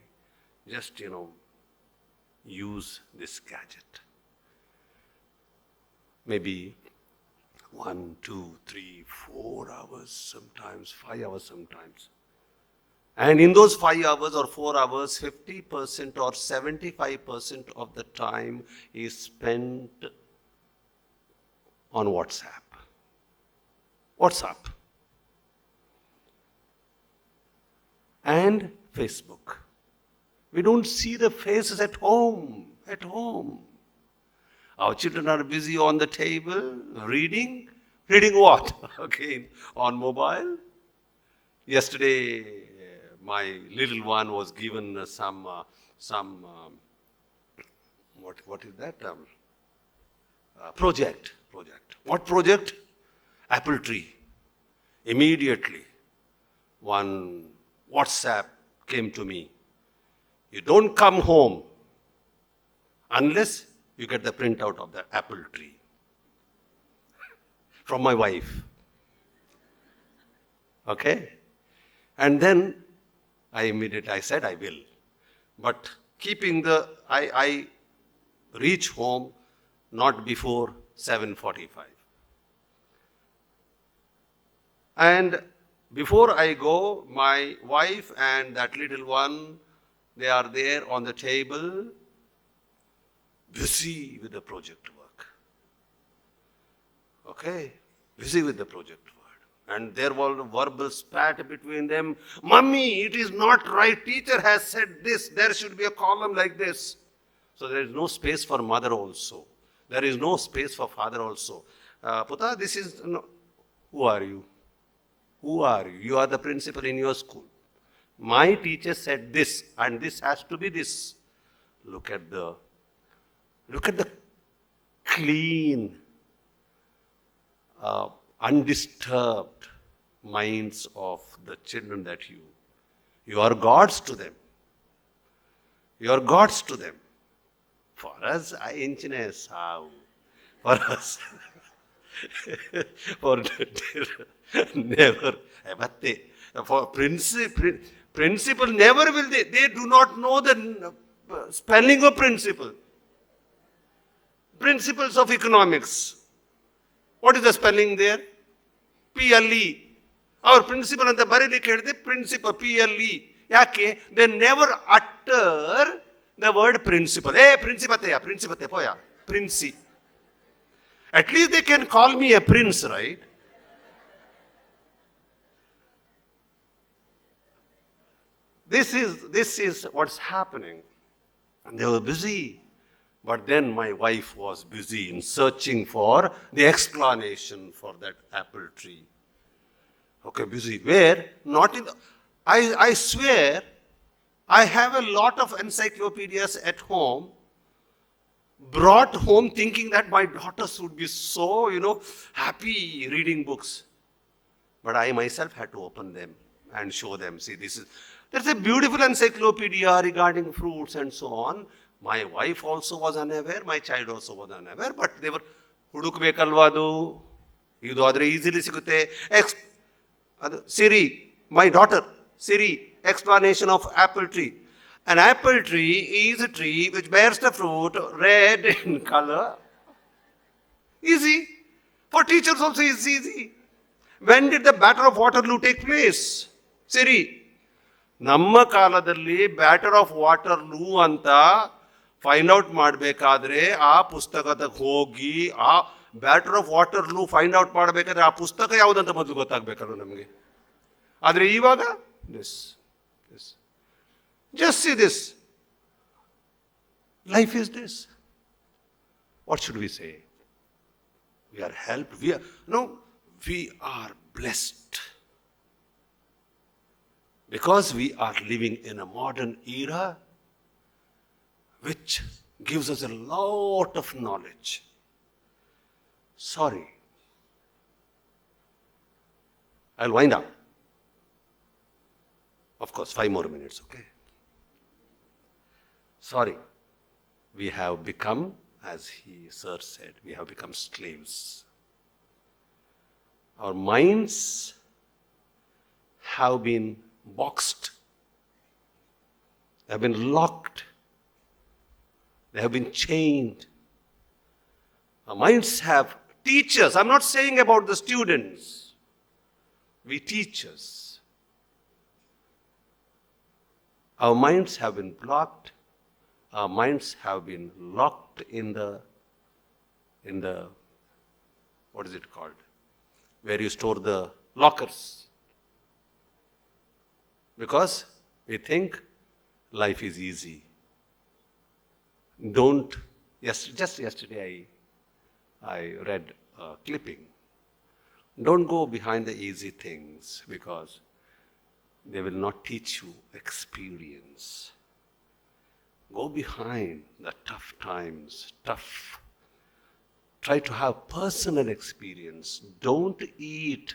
[SPEAKER 6] just, use this gadget. Maybe 1, 2, 3, 4 hours sometimes, 5 hours sometimes. And in those 5 hours or 4 hours, 50% or 75% of the time is spent on WhatsApp. WhatsApp. And Facebook. We don't see the faces at home. At home. Our children are busy on the table, reading. Reading what? Again, on mobile. Yesterday, my little one was given what is that? Project. What project? Apple tree. Immediately, one WhatsApp came to me. You don't come home unless you get the printout of the apple tree. From my wife. Okay? And then I said I will. But keeping I reach home not before 7:45. And before I go, my wife and that little one, they are there on the table, busy with the project work. Okay? Busy with the project work. And there was a verbal spat between them. Mummy, it is not right. Teacher has said this. There should be a column like this. So there is no space for mother also. There is no space for father also. Puta, this is... No. Who are you? Who are you? You are the principal in your school. My teacher said this, and this has to be this. Look at the clean, undisturbed minds of the children that you are gods to them. You are gods to them. For us, I engineers how. For us, for never. For principle, never will they. They do not know the spelling of principle. Principles of economics. What is the spelling there? PLE. Our principal and the Barili kede principal PLE. Yake they never utter the word principal. Hey, principate poya. Princi. At least they can call me a prince, right? This is what's happening. And they were busy. But then my wife was busy in searching for the explanation for that apple tree. Okay, busy. Where? Not in the... I swear, I have a lot of encyclopedias at home, brought home thinking that my daughters would be so, happy reading books. But I myself had to open them and show them. See, there's a beautiful encyclopedia regarding fruits and so on. My wife also was unaware, my child also was unaware, but they were, hudukbekalvadu, idu adre easily sigutte. Siri, my daughter, Siri, explanation of apple tree. An apple tree is a tree which bears the fruit red in color. Easy. For teachers also it's easy. When did the Battle of Waterloo take place? Siri, Namma kaladalli Battle of Waterloo anta find out ಮಾಡಬೇಕಾದ್ರೆ ಆ ಪುಸ್ತಕಕ್ಕೆ ಹೋಗಿ ಆ batter of Waterloo find out ಮಾಡಬೇಕಾದ್ರೆ ಆ ಪುಸ್ತಕ ಯಾವುದಂತ ಮೊದಲು ಗೊತ್ತಾಗಬೇಕಲ್ಲ ನಮಗೆ. ಆದರೆ ಇವಾಗ this just see this life is this. What should we say? We are help, we are blessed because we are living in a modern era which gives us a lot of knowledge. Sorry. I'll wind up. Of course, 5 more minutes, okay? Sorry. We have become, as Sir said, we have become slaves. Our minds have been boxed. They have been locked. They have been chained. Our minds have teachers. I'm not saying about the students. We teachers. Our minds have been blocked. Our minds have been locked in the, what is it called? Where you store the lockers. Because we think life is easy. Just yesterday I read a clipping. Don't go behind the easy things because they will not teach you experience. Go behind the tough times, try to have personal experience. Don't eat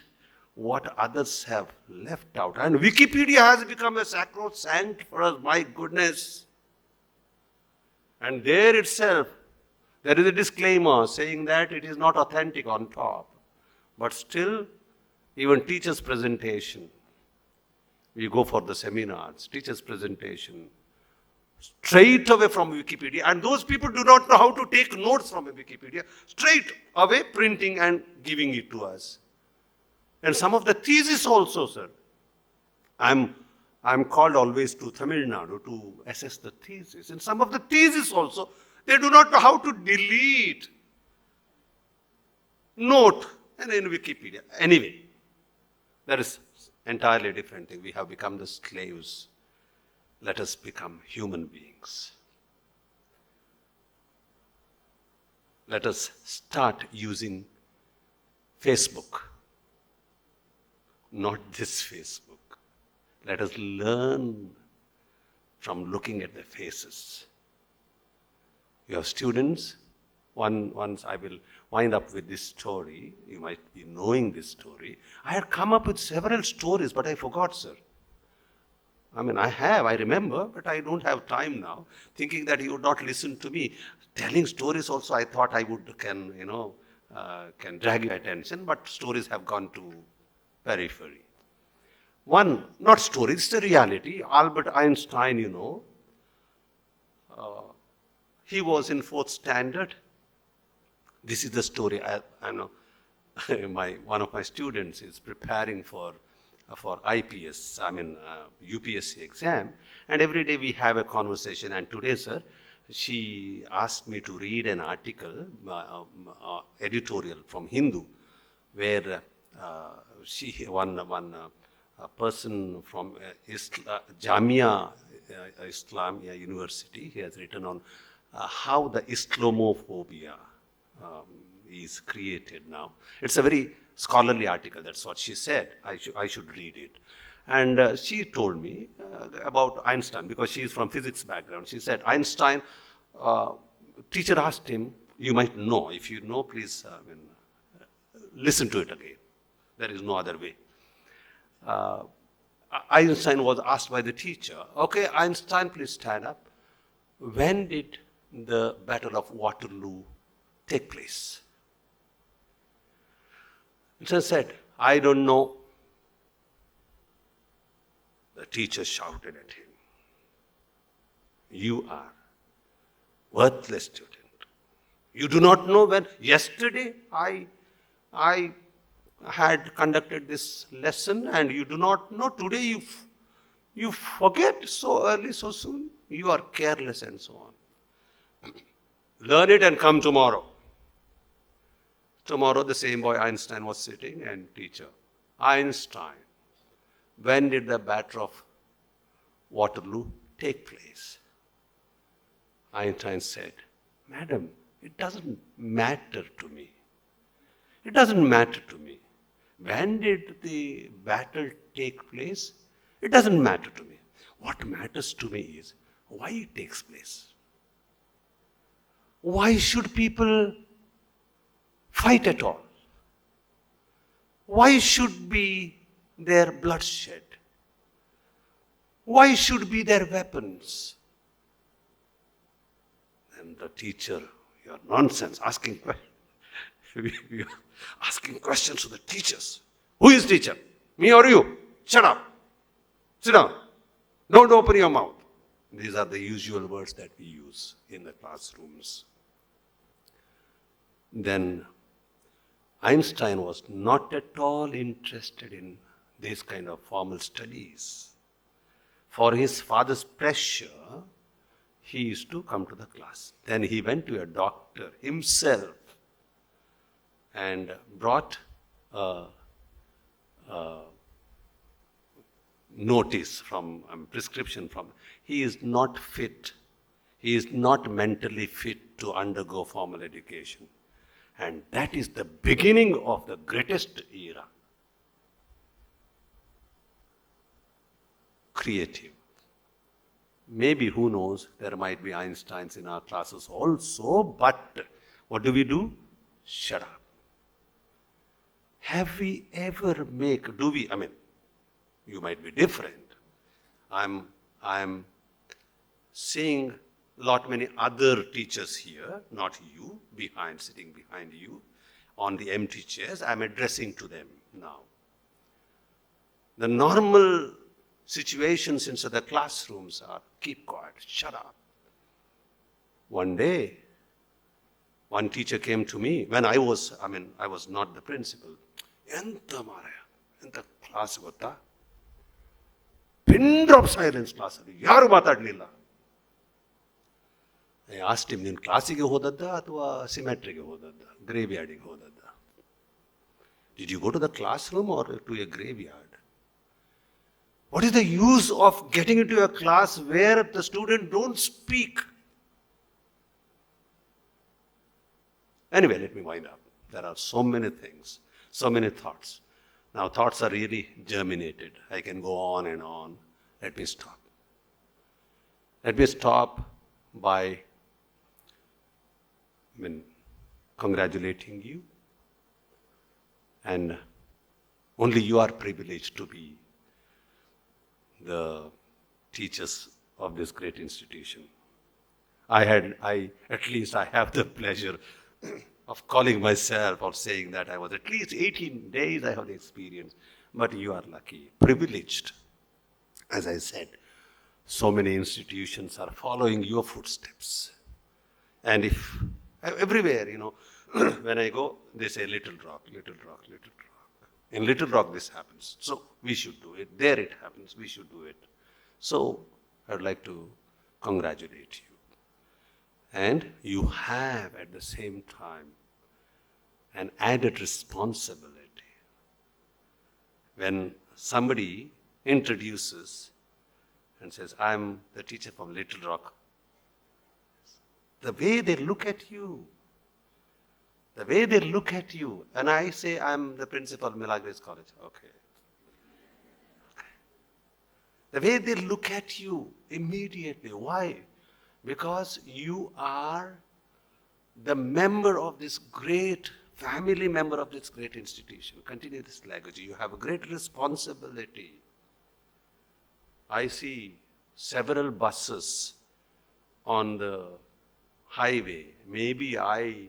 [SPEAKER 6] what others have left out. And Wikipedia has become a sacrosanct for us, my goodness. And there itself, there is a disclaimer saying that it is not authentic on top. But still, even teachers' presentation, we go for the seminars, teachers' presentation, straight away from Wikipedia. And those people do not know how to take notes from a Wikipedia, straight away printing and giving it to us. And some of the thesis also, sir. I'm called always to Tamil Nadu to assess the thesis. And some of the thesis also, they do not know how to delete note and in Wikipedia. Anyway, that is entirely different thing. We have become the slaves. Let us become human beings. Let us start using Facebook. Not this Facebook. Let us learn from looking at the faces. You have students. Once I will wind up with this story. You might be knowing this story. I had come up with several stories, but I forgot, sir. I remember, but I don't have time now. Thinking that he would not listen to me. Telling stories also, I thought I can drag your attention, but stories have gone to periphery. One, not story, it's a reality. Albert Einstein, he was in 4th standard. This is the story. I know one of my students is preparing for IPS, UPSC exam, and every day we have a conversation. And today, sir, she asked me to read an article, editorial from Hindu, where one person from Jamia Islamia University, he has written on how the Islamophobia is created now. It's a very scholarly article, that's what she said. I should read it. And she told me about Einstein, because she is from physics background. She said, Einstein, teacher asked him, you might know, if you know, please listen to it again. There is no other way. Einstein was asked by the teacher, okay, Einstein, please stand up. When did the Battle of Waterloo take place? Einstein said, I don't know. The teacher shouted at him, you are worthless student. You do not know when yesterday I had conducted this lesson, and you do not know today you forget so early, so soon. You are careless and so on. Learn it and come tomorrow. Tomorrow the same boy Einstein was sitting, and teacher, Einstein, when did the Battle of Waterloo take place? Einstein said, Madam, it doesn't matter to me. It doesn't matter to me. When did the battle take place? It doesn't matter to me. What matters to me is why it takes place. Why should people fight at all? Why should be there bloodshed? Why should be there weapons? And the teacher, you're nonsense, asking questions to the teachers. Who is teacher? Me or you? Shut up. Sit down. Don't open your mouth. These are the usual words that we use in the classrooms. Then Einstein was not at all interested in this kind of formal studies. For his father's pressure, he used to come to the class. Then he went to a doctor himself and brought a notice from, prescription from, he is not fit. He is not mentally fit to undergo formal education. And that is the beginning of the greatest era. Creative. Maybe, who knows, there might be Einsteins in our classes also, but what do? Shut up. Have we ever you might be different. I'm seeing many other teachers here, not you, sitting behind you, on the empty chairs. I'm addressing to them now. The normal situations inside the classrooms are keep quiet, shut up. One day, one teacher came to me when I was not the principal. Enta class gotta? Pin drop silence class. Yaru matadlilla. I asked him, in class ge hodadda athwa cemetery ge hodadda, graveyard ge hodadda? Did you go to the classroom or to a graveyard? What is the use of getting into a class where the student don't speak? Anyway, let me wind up. There are so many things, so many thoughts. Now, thoughts are really germinated. I can go on and on. Let me stop. Let me stop by congratulating you. And only you are privileged to be the teachers of this great institution. At least I have the pleasure of calling myself or saying that I was at least 18 days I have the experience. But you are lucky, privileged. As I said, so many institutions are following your footsteps. And if everywhere, when I go, they say Little Rock, Little Rock, Little Rock. In Little Rock this happens, so we should do it. There it happens, we should do it. So I would like to congratulate you. And you have at the same time an added responsibility. When somebody introduces and says, I'm the teacher from Little Rock, the way they look at you, and I say, I'm the principal of Milagres College, okay. The way they look at you immediately, why? Because you are the member of this great, family member of this great institution. Continue this legacy. You have a great responsibility. I see several buses on the highway. Maybe I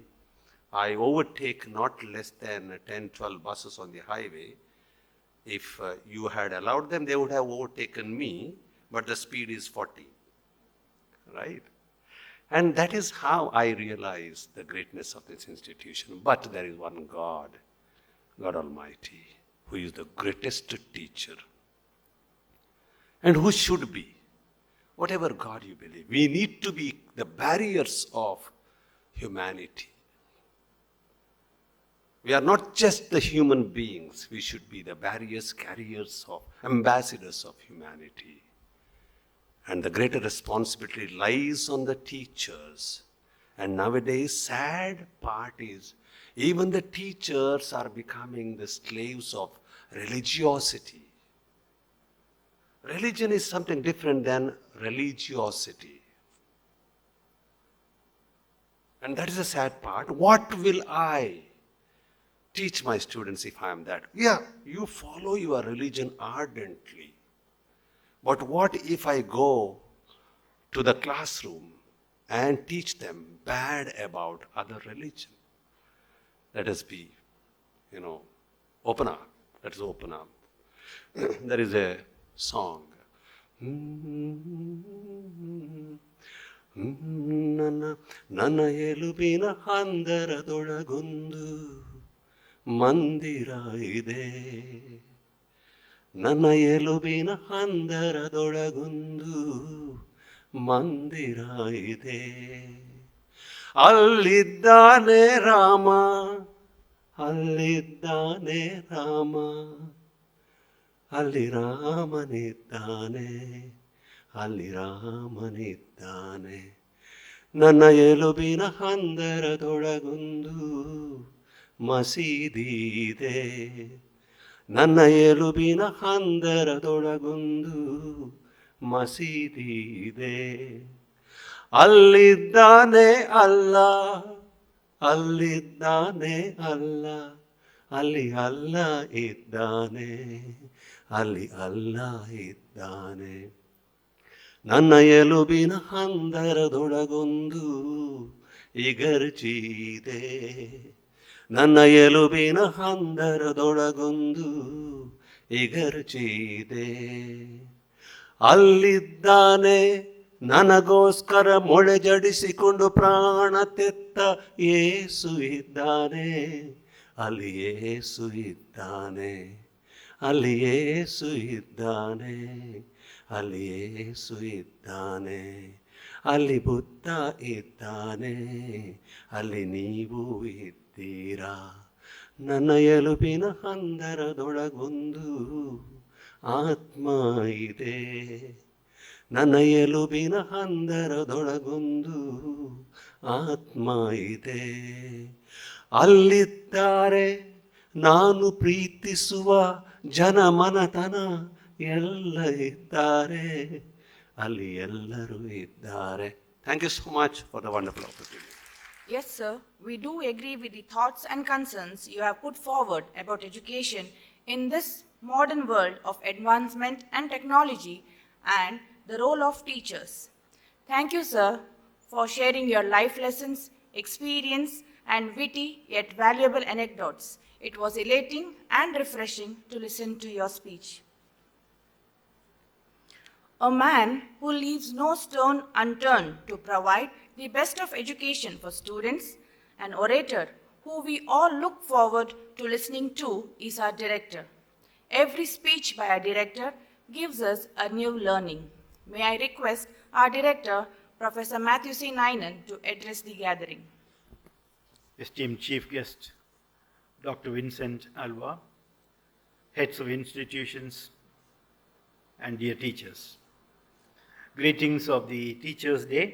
[SPEAKER 6] overtake not less than 10, 12 buses on the highway. If you had allowed them, they would have overtaken me, but the speed is 40. Right? And that is how I realize the greatness of this institution. But there is one God, God Almighty, who is the greatest teacher. And who should be, whatever God you believe, we need to be the barriers of humanity. We are not just the human beings, we should be the barriers, carriers of, ambassadors of humanity. And the greater responsibility lies on the teachers. And nowadays, sad part is, even the teachers are becoming the slaves of religiosity. Religion is something different than religiosity. And that is the sad part. What will I teach my students if I am that? Yeah, you follow your religion ardently. But what if I go to the classroom and teach them bad about other religion? Let us be, open up. Let us open up. There is a song. ನನ್ನ ಎಲುಬಿನ ಹಂದರದೊಳಗೊಂದು ಮಂದಿರ ಇದೆ. ನನ್ನ ಎಲುಬಿನ ಹಂದರದೊಳಗೊಂದು ಮಂದಿರ ಇದೆ. ಅಲ್ಲಿದ್ದಾನೆ ರಾಮ, ಅಲ್ಲಿದ್ದಾನೆ ರಾಮ, ಅಲ್ಲಿ ರಾಮನಿದ್ದಾನೆ, ಅಲ್ಲಿ ರಾಮನಿದ್ದಾನೆ. ನನ್ನ ಎಲುಬಿನ ಹಂದರದೊಳಗೊಂದು ಮಸೀದಿ ಇದೆ. ನನ್ನ ಎಲುಬಿನ ಹಂದರದೊಳಗೊಂದು ಮಸೀದಿ ಇದೆ. ಅಲ್ಲಿದ್ದಾನೆ ಅಲ್ಲ, ಅಲ್ಲಿದ್ದಾನೆ ಅಲ್ಲ, ಅಲ್ಲಿ ಅಲ್ಲ ಇದ್ದಾನೆ, ಅಲ್ಲಿ ಅಲ್ಲ ಇದ್ದಾನೆ. ನನ್ನ ಎಲುಬಿನ ಹಂದರದೊಳಗೊಂದು ಇಗರ್ಜಿದೆ. ನನ್ನ ಎಲುಬಿನ ಹಂದರದೊಳಗೊಂದು ಇಗರ್ಜಿದೆ. ಅಲ್ಲಿದ್ದಾನೆ ನನಗೋಸ್ಕರ ಮೊಳೆ ಜಡಿಸಿಕೊಂಡು ಪ್ರಾಣ ತೆತ್ತ ಯೇಸು ಇದ್ದಾನೆ, ಅಲ್ಲಿ ಯೇಸು ಇದ್ದಾನೆ, ಅಲ್ಲಿ ಯೇಸು ಇದ್ದಾನೆ, ಅಲ್ಲಿ ಯೇಸು ಇದ್ದಾನೆ. ಅಲ್ಲಿ ಬುದ್ಧ ಇದ್ದಾನೆ, ಅಲ್ಲಿ ನೀವು ಇದ್ದೀರಾ. ನನ್ನ ಎಲುಬಿನ ಹಂದರದೊಳಗೊಂದು ಆತ್ಮ ಇದೆ. ನನ್ನ ಎಲುಬಿನ ಹಂದರದೊಳಗೊಂದು ಆತ್ಮ ಇದೆ. ಅಲ್ಲಿದ್ದಾರೆ ನಾನು ಪ್ರೀತಿಸುವ ಜನಮನತನ ಎಲ್ಲ ಇದ್ದಾರೆ, ಅಲ್ಲಿ ಎಲ್ಲರೂ ಇದ್ದಾರೆ. Thank you so much for the wonderful opportunity.
[SPEAKER 1] Yes, sir, we do agree with the thoughts and concerns you have put forward about education in this modern world of advancement and technology and the role of teachers. Thank you, sir, for sharing your life lessons, experience, and witty yet valuable anecdotes. It was elating and refreshing to listen to your speech. A man who leaves no stone unturned to provide the best of education for students, an orator who we all look forward to listening to, is our director. Every speech by our director gives us a new learning. May I request our director, Professor Matthew C. Ninan, to address the gathering.
[SPEAKER 7] Esteemed Chief Guest, Dr. Vincent Alva, heads of institutions, and dear teachers. Greetings of the Teachers' Day.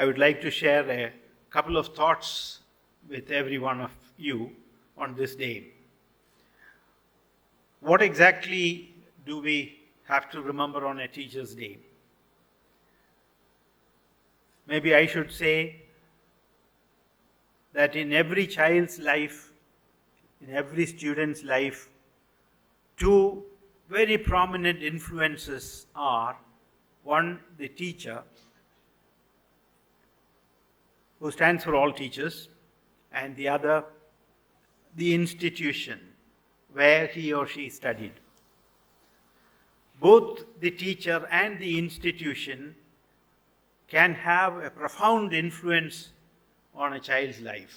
[SPEAKER 7] I would like to share a couple of thoughts with every one of you on this day. What exactly do we have to remember on a Teachers' Day? Maybe I should say that in every child's life, in every student's life, two very prominent influences are, one, the teacher, who stands for all teachers, and the other, the institution where he or she studied. Both the teacher and the institution can have a profound influence on a child's life.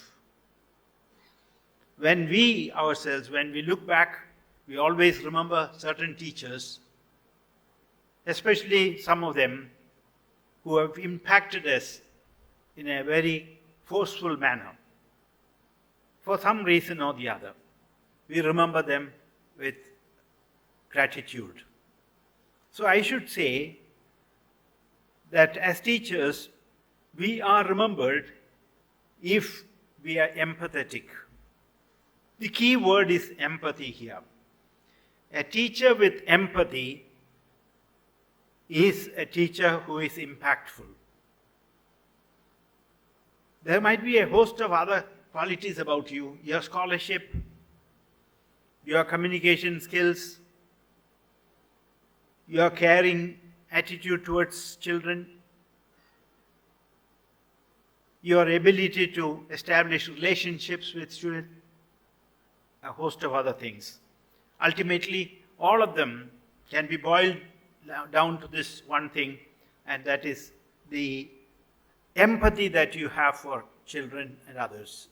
[SPEAKER 7] When we ourselves, when we look back, we always remember certain teachers, especially some of them who have impacted us in a very forceful manner. For some reason or the other, we remember them with gratitude. So I should say that as teachers, we are remembered if we are empathetic. The key word is empathy here. A teacher with empathy is a teacher who is impactful. There might be a host of other qualities about you, your scholarship, your communication skills, your caring attitude towards children, your ability to establish relationships with students, a host of other things. Ultimately, all of them can be boiled down to this one thing, and that is the empathy that you have for children and others.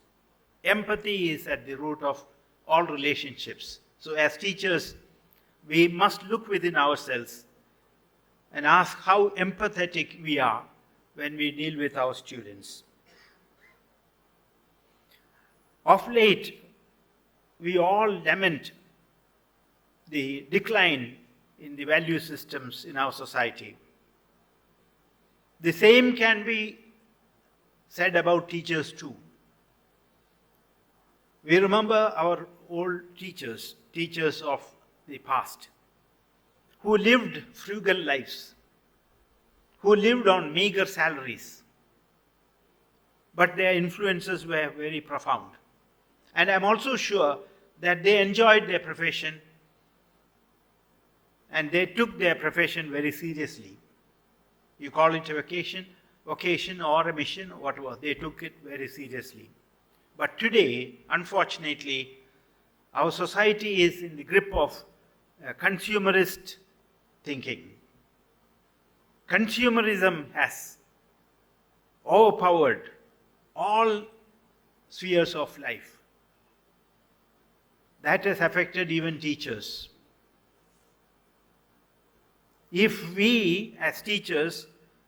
[SPEAKER 7] Empathy is at the root of all relationships. So as teachers, we must look within ourselves and ask how empathetic we are when we deal with our students. Of late, we all lament the decline in the value systems in our society. The same can be said about teachers too. We remember our old teachers, teachers of the past, who lived frugal lives, who lived on meager salaries, but their influences were very profound. And I'm also sure that they enjoyed their profession and they took their profession very seriously. You call it a vocation or a mission, whatever, they took it very seriously. But today, unfortunately, our society is in the grip of consumerist thinking. Consumerism has overpowered all spheres of life. That has affected even teachers. If we, as teachers,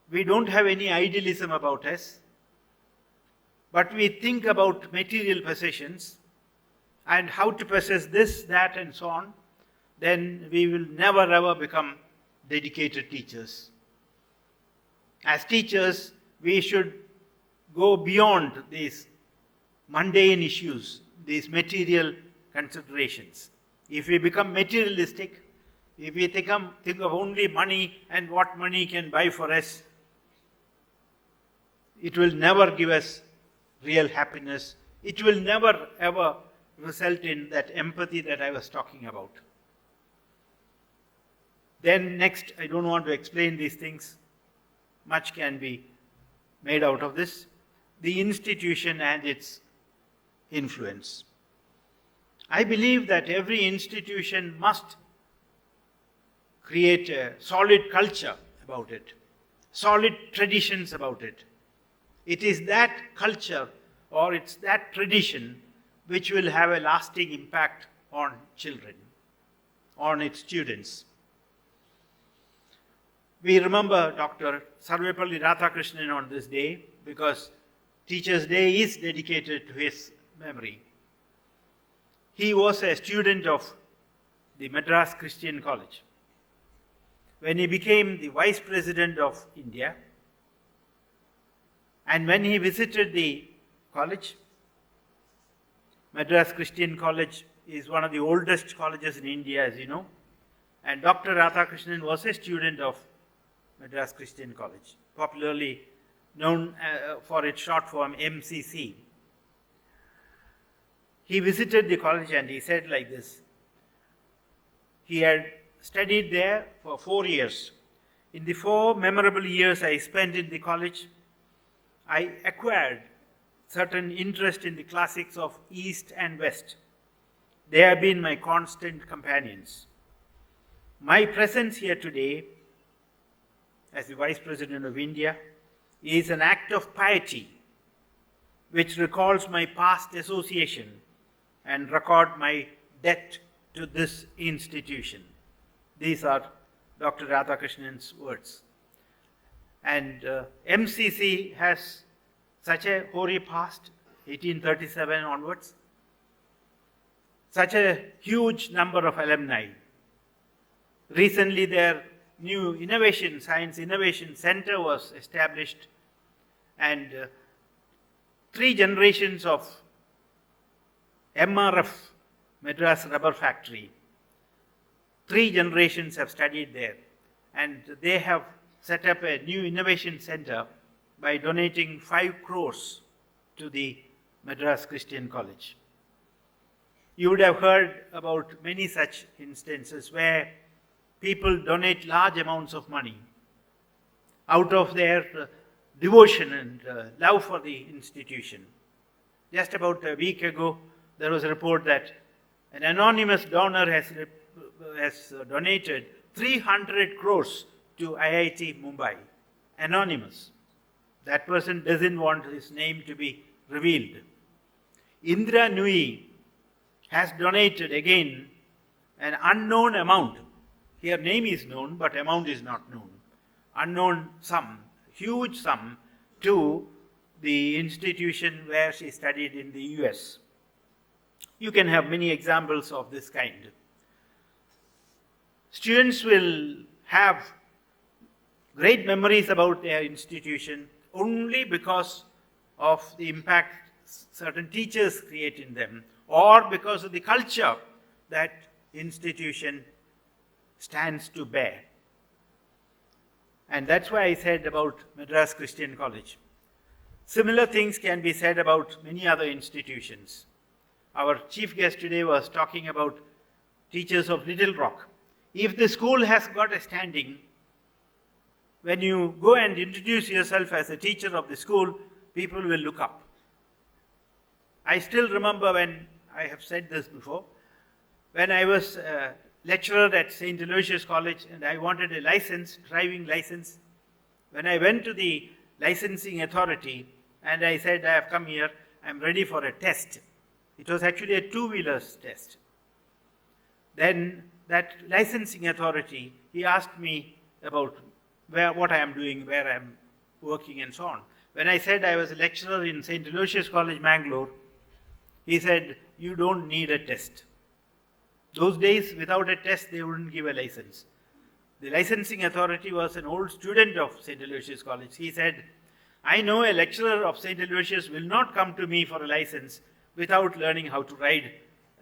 [SPEAKER 7] we don't have any idealism about us, but we think about material possessions and how to possess this, that, and so on, then we will never ever become dedicated teachers. As teachers, we should go beyond these mundane issues, these material considerations. If we become materialistic, if we think of only money and what money can buy for us, it will never give us real happiness. It will never ever result in that empathy that I was talking about. Then next, I don't want to explain these things. Much can be made out of this. The institution and its influence. I believe that every institution must create a solid culture about it, solid traditions about it. It is that culture or it's that tradition which will have a lasting impact on children, on its students. We remember Dr. Sarvepalli Radhakrishnan on this day because Teachers' Day is dedicated to his memory. He was a student of the Madras Christian College. When he became the Vice President of India, and when he visited the college, Madras Christian College is one of the oldest colleges in India, as you know, and Dr. Radhakrishnan was a student of Madras Christian College, popularly known for its short form MCC. He visited the college and he said like this. He had studied there for 4 years. In the 4 memorable years I spent in the college, I acquired certain interest in the classics of East and West. They have been my constant companions. My presence here today as the Vice President of India is an act of piety which recalls my past association and record my debt to this institution. These are Dr. Radhakrishnan's words. And MCC has such a hoary past, 1837 onwards, such a huge number of alumni. Recently their new Science Innovation Center was established, and 3 generations of MRF, Madras Rubber Factory, 3 generations have studied there, and they have set up a new innovation center by donating 5 crores to the Madras Christian College. You would have heard about many such instances where people donate large amounts of money out of their devotion and love for the institution. Just about a week ago, there was a report that an anonymous donor has donated 300 crores to IIT Mumbai. Anonymous. That person doesn't want his name to be revealed. Indra Nui has donated again an unknown amount. Here name is known, but amount is not known. Unknown sum, huge sum, to the institution where she studied in the US. You can have many examples of this kind. Students will have great memories about their institution only because of the impact certain teachers create in them, or because of the culture that institution stands to bear. And that's why I said about Madras Christian College. Similar things can be said about many other institutions. Our chief guest today was talking about teachers of Little Rock. If the school has got a standing, when you go and introduce yourself as a teacher of the school, people will look up. I still remember when, I have said this before, when I was a lecturer at St. Aloysius College and I wanted a license, driving license. When I went to the licensing authority and I said, I have come here, I'm ready for a test. It was actually a two-wheelers test. Then that licensing authority, he asked me about what I am doing, where I am working and so on. When I said I was a lecturer in St. Aloysius College, Mangalore, he said, you don't need a test. Those days, without a test, they wouldn't give a license. The licensing authority was an old student of St. Aloysius College. He said, I know a lecturer of St. Aloysius will not come to me for a license without learning how to ride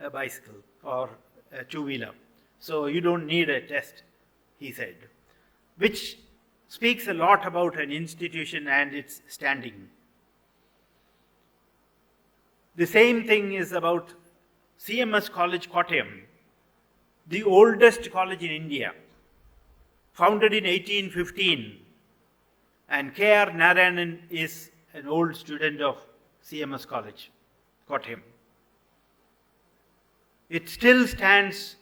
[SPEAKER 7] a bicycle or a two-wheeler. So you don't need a test, he said, which speaks a lot about an institution and its standing. The same thing is about CMS College, Kottayam, the oldest college in India, founded in 1815. And K.R. Narayanan is an old student of CMS College, Kottayam. It still stands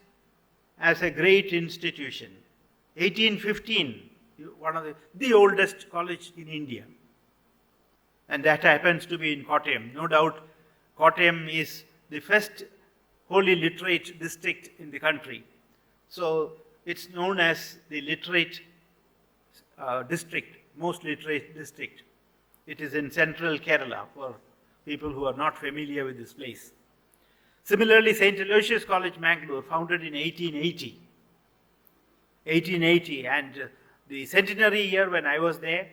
[SPEAKER 7] as a great institution. 1815, one of the oldest college in India. And that happens to be in Kottayam. No doubt, Kottayam is the first wholly literate district in the country. So it's known as the literate district, most literate district. It is in central Kerala for people who are not familiar with this place. Similarly, St. Aloysius College, Mangalore, founded in 1880. 1880, and the centenary year when I was there,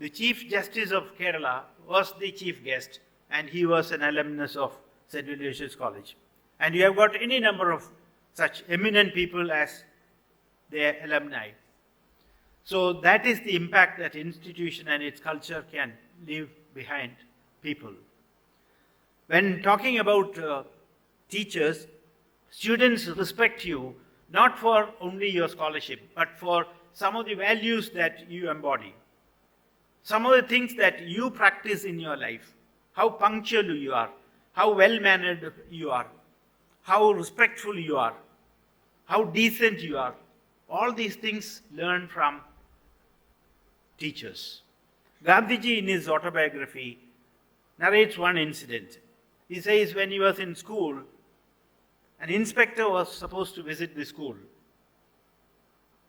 [SPEAKER 7] the Chief Justice of Kerala was the chief guest, and he was an alumnus of St. Aloysius College. And you have got any number of such eminent people as their alumni. So that is the impact that institution and its culture can leave behind people. When talking about teachers, students respect you not for only your scholarship, but for some of the values that you embody. Some of the things that you practice in your life, how punctual you are, how well-mannered you are, how respectful you are, how decent you are. All these things learn from teachers. Gandhiji, in his autobiography, narrates one incident. He says when he was in school, an inspector was supposed to visit the school.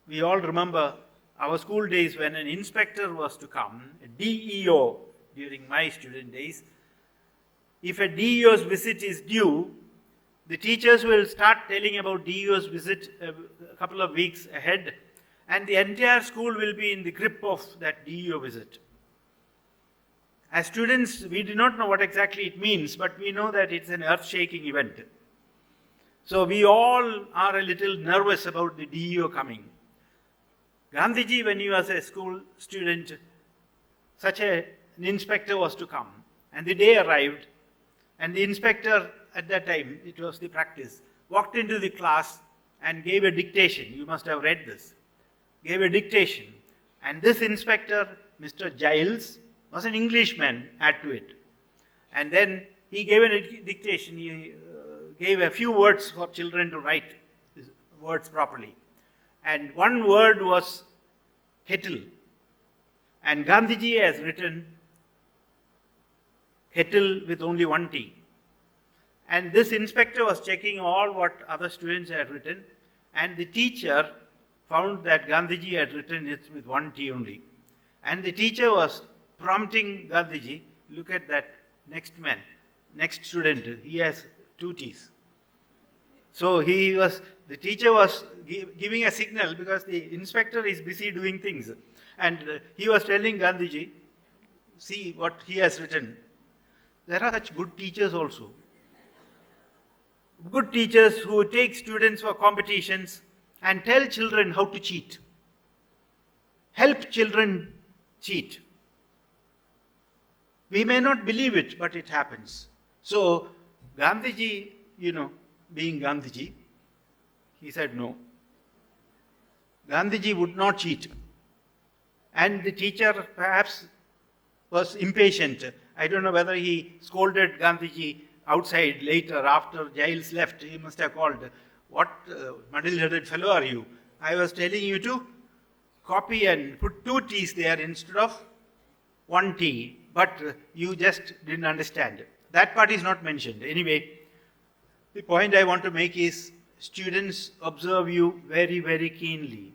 [SPEAKER 7] We all remember our school days when an inspector was to come, a DEO during my student days. If a DEO's visit is due, the teachers will start telling about DEO's visit a couple of weeks ahead, and the entire school will be in the grip of that DEO visit. As students, we do not know what exactly it means, but we know that it's an earth-shaking event. So we all are a little nervous about the DEO coming. Gandhiji, when he was a school student, an inspector was to come. And the day arrived, and the inspector at that time, it was the practice, walked into the class and gave a dictation. You must have read this. Gave a dictation. And this inspector, Mr. Giles, was an Englishman, add to it. And then he gave a dictation. He gave a few words for children to write these words properly. And one word was kettle. And Gandhiji has written kettle with only one T. And this inspector was checking all what other students had written, and the teacher found that Gandhiji had written it with one T only. And the teacher was prompting Gandhiji, look at that next man, next student, he has two T's. So the teacher was giving a signal because the inspector is busy doing things. And he was telling Gandhiji, see what he has written. There are such good teachers also. Good teachers who take students for competitions and tell children how to cheat. Help children cheat. We may not believe it, but it happens. So Gandhiji, being Gandhiji, he said no. Gandhiji would not cheat. And the teacher perhaps was impatient. I don't know whether he scolded Gandhiji outside later after Giles left. He must have called, what muddle-headed fellow are you? I was telling you to copy and put two T's there instead of one T, but you just didn't understand. That part is not mentioned. Anyway, the point I want to make is students observe you very, very keenly.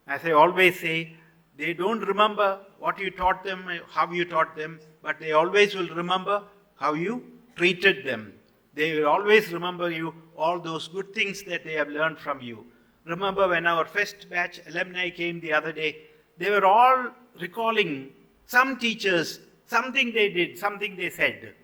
[SPEAKER 7] As I always say, they don't remember what you taught them, how you taught them, but they always will remember how you treated them. They will always remember you all those good things that they have learned from you. Remember when our first batch alumni came the other day, they were all recalling some teachers, something they did, something they said.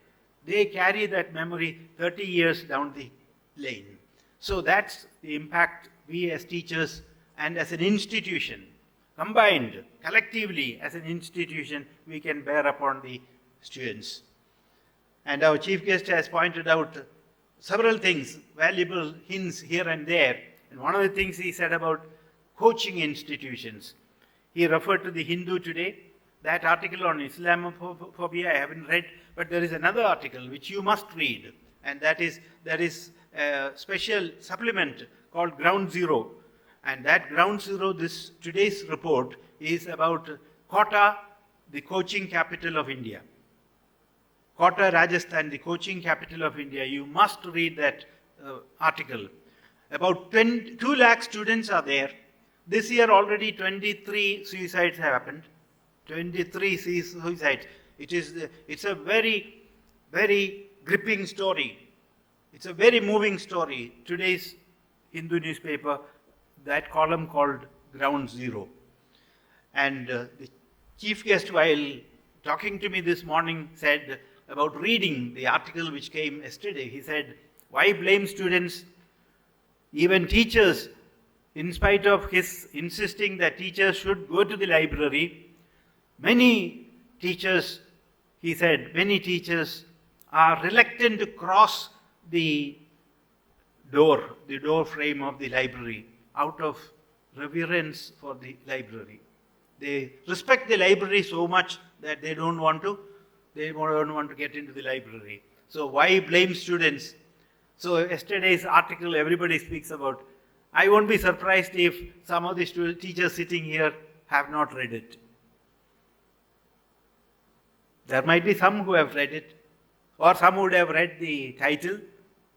[SPEAKER 7] They carry that memory 30 years down the lane. So that's the impact we as teachers and as an institution, combined, collectively as an institution, we can bear upon the students. And our chief guest has pointed out several things, valuable hints here and there. And one of the things he said about coaching institutions, he referred to the Hindu today. That article on Islamophobia I haven't read, but there is another article which you must read, and there is a special supplement called Ground Zero. And that Ground Zero, today's report, is about Kota, the coaching capital of India. Kota, Rajasthan, the coaching capital of India. You must read that article. About 2 lakh students are there. This year already 23 suicides have happened. 23 suicides. It's a very, very gripping story. It's a very moving story. Today's Hindu newspaper, that column called Ground Zero. And the chief guest, while talking to me this morning, said about reading the article which came yesterday. He said, why blame students? Even teachers, in spite of his insisting that teachers should go to the library, many teachers, he said, many teachers are reluctant to cross the door frame of the library out of reverence for the library. They respect the library so much that they don't want to get into the library. So why blame students? So yesterday's article everybody speaks about. I won't be surprised if some of the teachers sitting here have not read it. There might be some who have read it, or some would have read the title.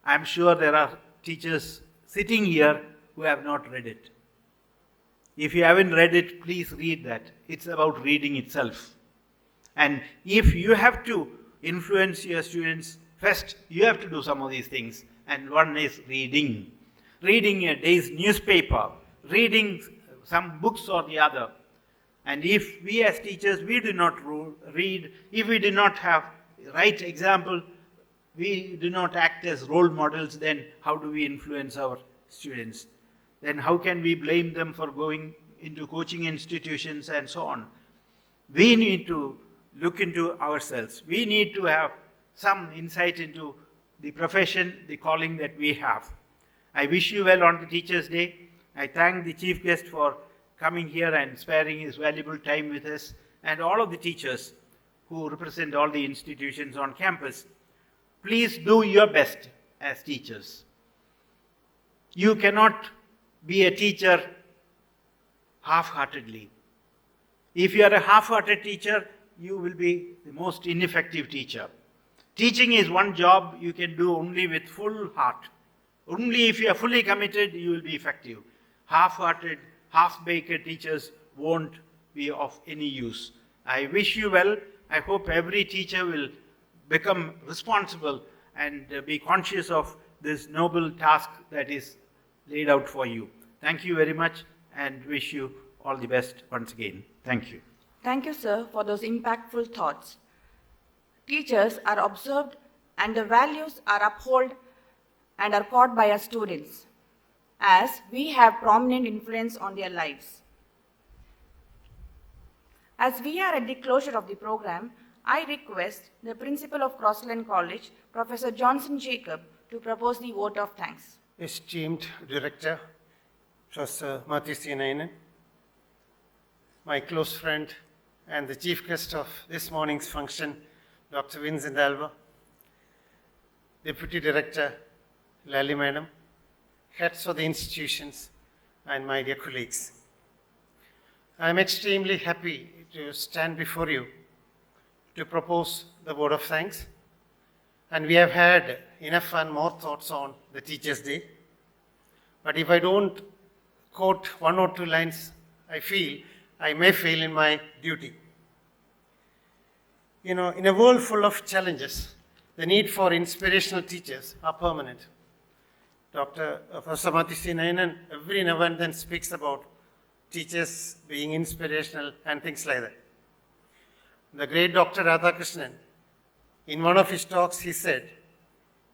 [SPEAKER 7] I'm sure there are teachers sitting here who have not read it. If you haven't read it, please read that. It's about reading itself. And if you have to influence your students, first you have to do some of these things. And one is reading. Reading a day's newspaper, reading some books or the other. And if we as teachers, we do not read, if we do not have right example, we do not act as role models, then how do we influence our students? Then how can we blame them for going into coaching institutions and so on? We need to look into ourselves. We need to have some insight into the profession, the calling that we have. I wish you well on the Teachers' Day. I thank the chief guest for coming here and sparing his valuable time with us, and all of the teachers who represent all the institutions on campus. Please do your best as teachers. You cannot be a teacher half-heartedly. If you are a half-hearted teacher, you will be the most ineffective teacher. Teaching is one job you can do only with full heart. Only if you are fully committed, you will be effective. Half-hearted, half-baked teachers won't be of any use. I wish you well. I hope every teacher will become responsible and be conscious of this noble task that is laid out for you. Thank you very much and wish you all the best once again. Thank you.
[SPEAKER 1] Thank you, sir, for those impactful thoughts. Teachers are observed and the values are upheld and are caught by our students, as we have prominent influence on their lives. As we are at the closure of the program, I request the Principal of Crossland College, Professor Johnson Jacob, to propose the vote of thanks.
[SPEAKER 2] Esteemed Director, Professor Mathisinainen, my close friend and the chief guest of this morning's function, Dr. Vincent Alva, Deputy Director Lally Madam, heads of the institutions, and my dear colleagues. I am extremely happy to stand before you to propose the vote of thanks. And we have had enough and more thoughts on the Teachers' Day. But if I don't quote one or two lines, I feel I may fail in my duty. You know, in a world full of challenges, the need for inspirational teachers are permanent. Professor Mathisinainen every now and then speaks about teachers being inspirational and things like that. The great Dr. Radhakrishnan, in one of his talks, he said,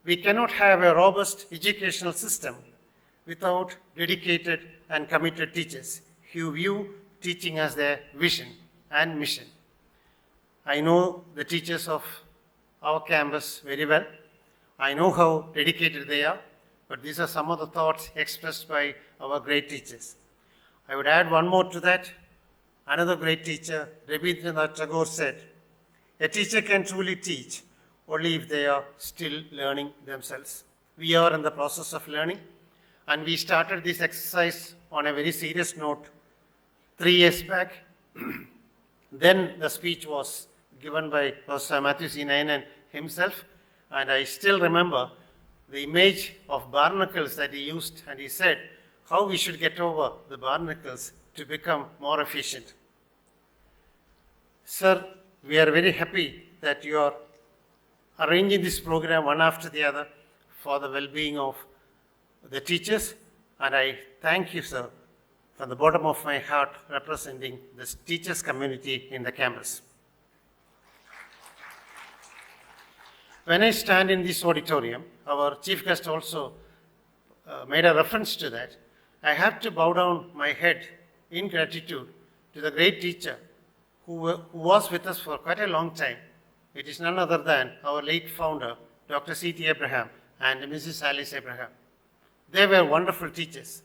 [SPEAKER 2] "We cannot have a robust educational system without dedicated and committed teachers who view teaching as their vision and mission." I know the teachers of our campus very well. I know how dedicated they are, but these are some of the thoughts expressed by our great teachers. I would add one more to that. Another great teacher, Rabindranath Tagore, said, "A teacher can truly teach only if they are still learning themselves." We are in the process of learning, and we started this exercise on a very serious note 3 years back. Then the speech was given by Professor Mathisinainen himself, and I still remember the image of barnacles that he used, and he said how we should get over the barnacles to become more efficient. Sir, we are very happy that you are arranging this program one after the other for the well-being of the teachers, and I thank you, sir, from the bottom of my heart, representing the teachers community in the campus. When I stand in this auditorium, our chief guest also made a reference to that, I have to bow down my head in gratitude to the great teacher who was with us for quite a long time. It is none other than our late founder, Dr. C.T. Abraham and Mrs. Alice Abraham. They were wonderful teachers.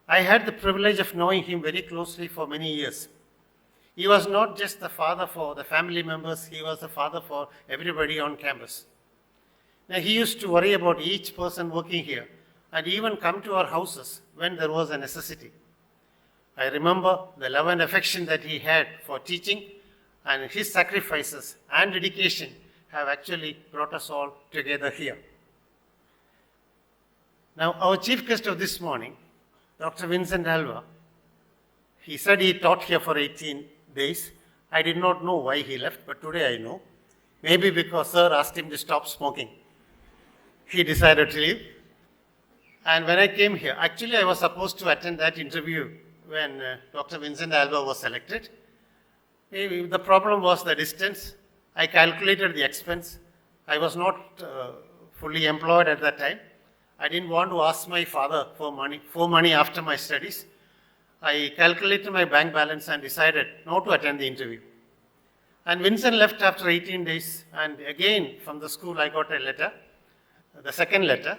[SPEAKER 2] I had the privilege of knowing him very closely for many years. He was not just the father for the family members, he was the father for everybody on campus. Now, he used to worry about each person working here and even come to our houses when there was a necessity. I remember the love and affection that he had for teaching, and his sacrifices and dedication have actually brought us all together here. Now, our chief guest of this morning, Dr. Vincent Alva, he said he taught here for 18 days. I did not know why he left, but today I know. Maybe because sir asked him to stop smoking. He decided to leave. And when I came here, actually I was supposed to attend that interview when Dr. Vincent Alva was selected. Maybe the problem was the distance. I calculated the expense. I was not fully employed at that time. I didn't want to ask my father for money after my studies. I calculated my bank balance and decided not to attend the interview. And Vincent left after 18 days, and again from the school I got a letter, the second letter,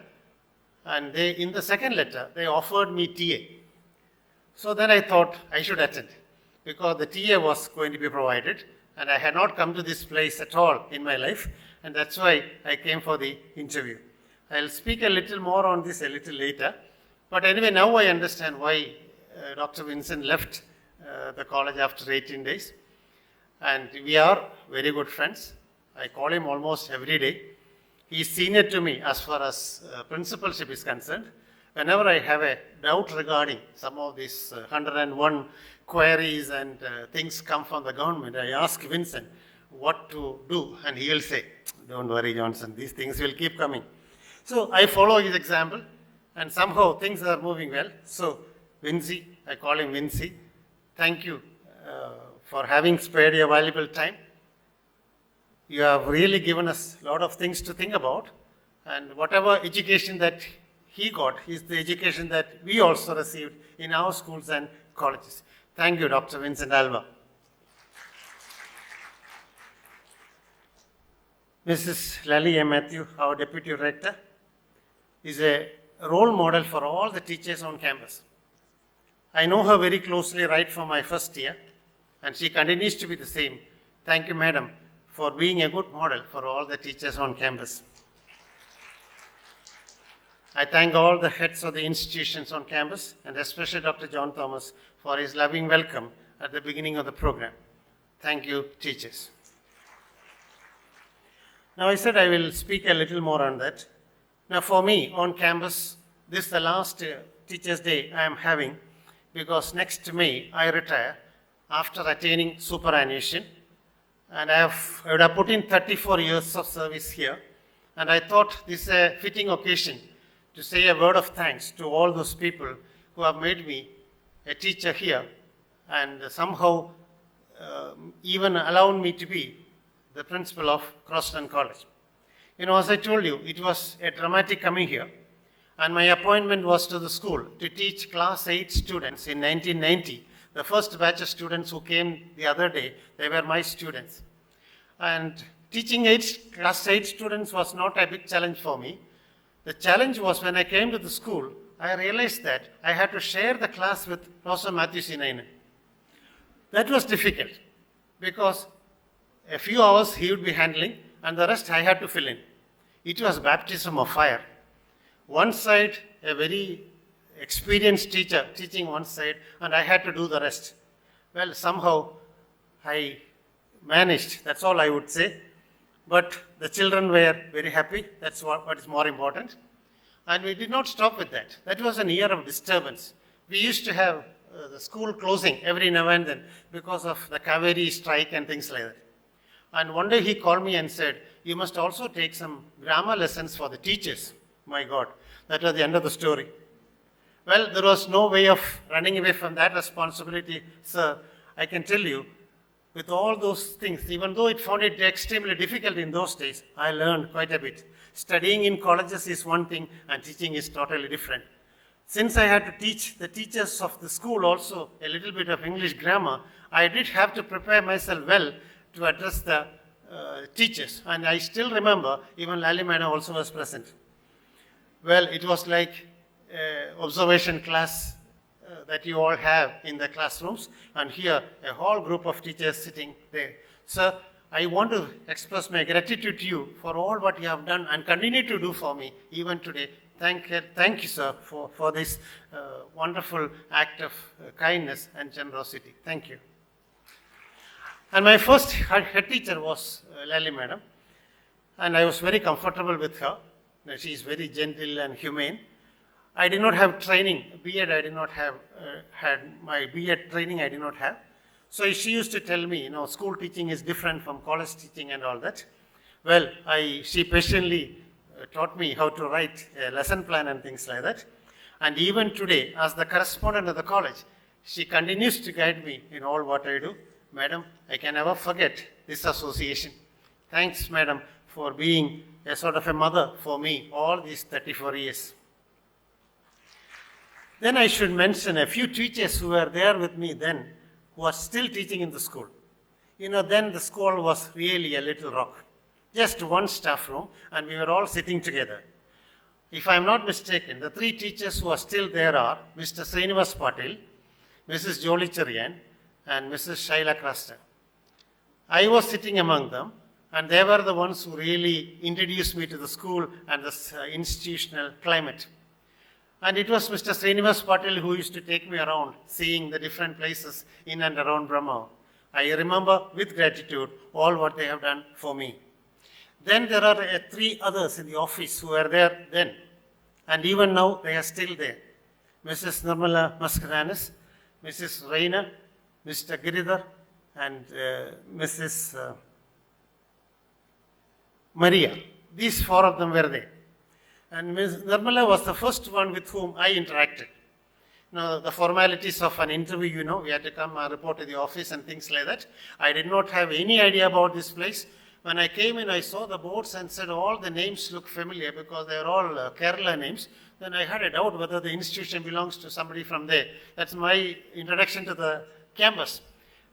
[SPEAKER 2] and in the second letter they offered me TA. So then I thought I should attend, because the TA was going to be provided, and I had not come to this place at all in my life, and that's why I came for the interview. I'll speak a little more on this a little later, but anyway, now I understand why Dr. Vincent left the college after 18 days, and we are very good friends.
[SPEAKER 8] I call him almost every day. He is senior to me as far as principalship is concerned. Whenever I have a doubt regarding some of these 101 queries and things come from the government, I ask Vincent what to do, and he will say, "Don't worry, Johnson, these things will keep coming." So I follow his example, and somehow things are moving well. So, Vinci, I call him Vinci, thank you for having spared your valuable time. You have really given us a lot of things to think about, and whatever education that he got is the education that we also received in our schools and colleges. Thank you, Dr. Vincent Alva. Mrs. Lally A. Matthew, our Deputy Director, is a role model for all the teachers on campus. I know her very closely right from my first year, and she continues to be the same. Thank you, Madam, for being a good model for all the teachers on campus. I thank all the heads of the institutions on campus, and especially Dr. John Thomas for his loving welcome at the beginning of the program. Thank you, teachers. Now, I said I will speak a little more on that. Now, for me, on campus, this is the last Teachers' Day I am having, because next May I retire after attaining superannuation, and I would have put in 34 years of service here, and I thought this is a fitting occasion to say a word of thanks to all those people who have made me a teacher here, and somehow even allowed me to be the principal of Crosstown College. You know, as I told you, it was a dramatic coming here, and my appointment was to the school to teach class 8 students in 1990. The first batch of students who came the other day, they were my students. And teaching class 8 students was not a big challenge for me. The challenge was when I came to the school, I realized that I had to share the class with Professor Matthew Sinainen. That was difficult because a few hours he would be handling and the rest I had to fill in. It was baptism of fire. One side, a very experienced teacher teaching one side, and I had to do the rest. Well, somehow I managed, that's all I would say. But the children were very happy, that's what is more important. And we did not stop with that. That was an year of disturbance. We used to have the school closing every now and then because of the Kaveri strike and things like that. And one day he called me and said, "You must also take some grammar lessons for the teachers." My God, that was the end of the story. Well, there was no way of running away from that responsibility, sir. I can tell you, with all those things, even though it found it extremely difficult in those days, I learned quite a bit. Studying in colleges is one thing and teaching is totally different. Since I had to teach the teachers of the school also a little bit of English grammar, I did have to prepare myself well to address the teachers. And I still remember, even Lally Madam also was present. Well, it was like observation class that you all have in the classrooms, and here a whole group of teachers sitting there. Sir, I want to express my gratitude to you for all what you have done and continue to do for me even today. Thank you, sir, for this wonderful act of kindness and generosity. Thank you. And my first head teacher was Lally Madam, and I was very comfortable with her. She is very gentle and humane. I did not have training, B.Ed I did not have, had my B.Ed training I did not have. So she used to tell me, school teaching is different from college teaching and all that. Well, she patiently taught me how to write a lesson plan and things like that. And even today, as the correspondent of the college, she continues to guide me in all what I do. Madam, I can never forget this association. Thanks, Madam, for being a sort of a mother for me all these 34 years. Then I should mention a few teachers who were there with me then, who are still teaching in the school. Then the school was really a little rock. Just one staff room, and we were all sitting together. If I am not mistaken, the three teachers who are still there are Mr. Srinivas Patil, Mrs. Jolie Cherian, and Mrs. Shaila Krasta. I was sitting among them, and they were the ones who really introduced me to the school and the institutional climate. And it was Mr. Srinivas Patil who used to take me around, seeing the different places in and around Brahma. I remember with gratitude all what they have done for me. Then there are three others in the office who were there then, and even now they are still there. Mrs. Nirmala Maskaranis, Mrs. Reina, Mr. Giridhar, and Mrs. Maria. These four of them were there. And Ms. Nirmala was the first one with whom I interacted. Now, the formalities of an interview, you know, we had to come and report to the office and things like that. I did not have any idea about this place. When I came in, I saw the boards and said all the names look familiar because they are all Kerala names. Then I had a doubt whether the institution belongs to somebody from there. That's my introduction to the campus.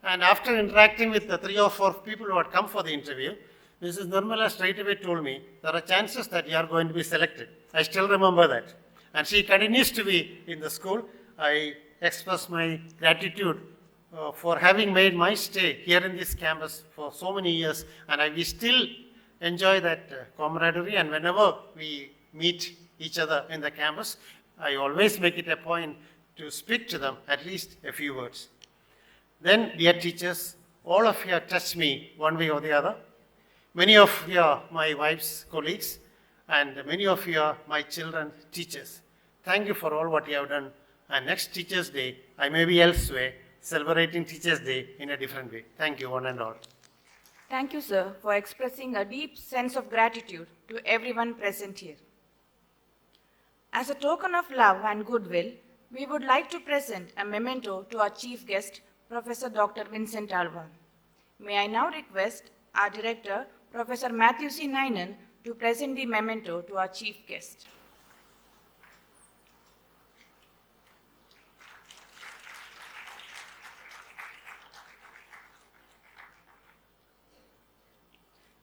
[SPEAKER 8] And after interacting with the 3 or 4 people who had come for the interview, Mrs. Nirmala straight away told me, there are chances that you are going to be selected. I still remember that. And she continues to be in the school. I express my gratitude for having made my stay here in this campus for so many years. And we still enjoy that camaraderie. And whenever we meet each other in the campus, I always make it a point to speak to them at least a few words. Then, dear teachers, all of you have touched me one way or the other. Many of you are my wife's colleagues, and many of you are my children's teachers. Thank you for all what you have done. And next Teachers' Day, I may be elsewhere, celebrating Teachers' Day in a different way. Thank you, one and all.
[SPEAKER 1] Thank you, sir, for expressing a deep sense of gratitude to everyone present here. As a token of love and goodwill, we would like to present a memento to our chief guest, Professor Dr. Vincent Alva. May I now request our director, Professor Matthew C. Ninan, to present the memento to our chief guest.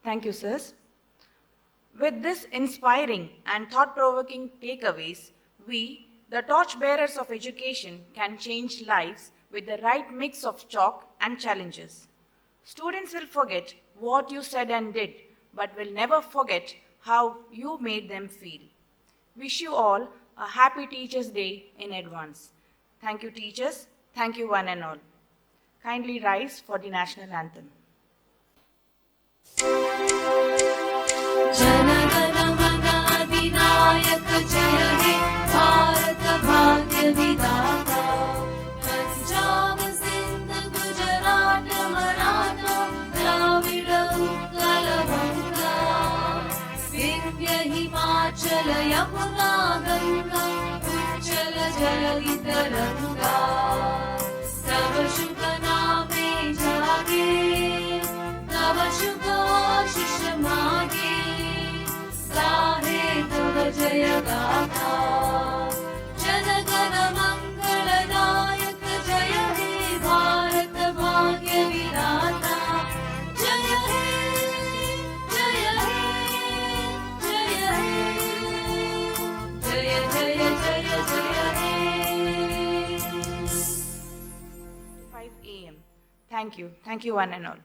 [SPEAKER 1] Thank you, sirs. With this inspiring and thought-provoking takeaways, we, the torchbearers of education, can change lives with the right mix of chalk and challenges. Students will forget what you said and did, but will never forget how you made them feel. Wish you all a happy Teachers' Day in advance. Thank you, teachers. Thank you, one and all. Kindly rise for the national anthem.
[SPEAKER 3] जनगणमनाधिनायक जय हे भारत भाग्य विधाता पंजाब सिंध गुजरात मराठा द्राविड उत्कल गंगा विंध्य हिमाचल यमुना गंगा उच्चल जलधि तरंगा तव शुभ नामे जागे तव शुभ आशीष मागे गाहे तव जय गाथा जनगण मंगलदायक जय हे भारत भाग्य विधाता जय हे जय हे जय हे जय जय जय जय हे
[SPEAKER 1] 5 a.m. Thank you. Thank you, one and all.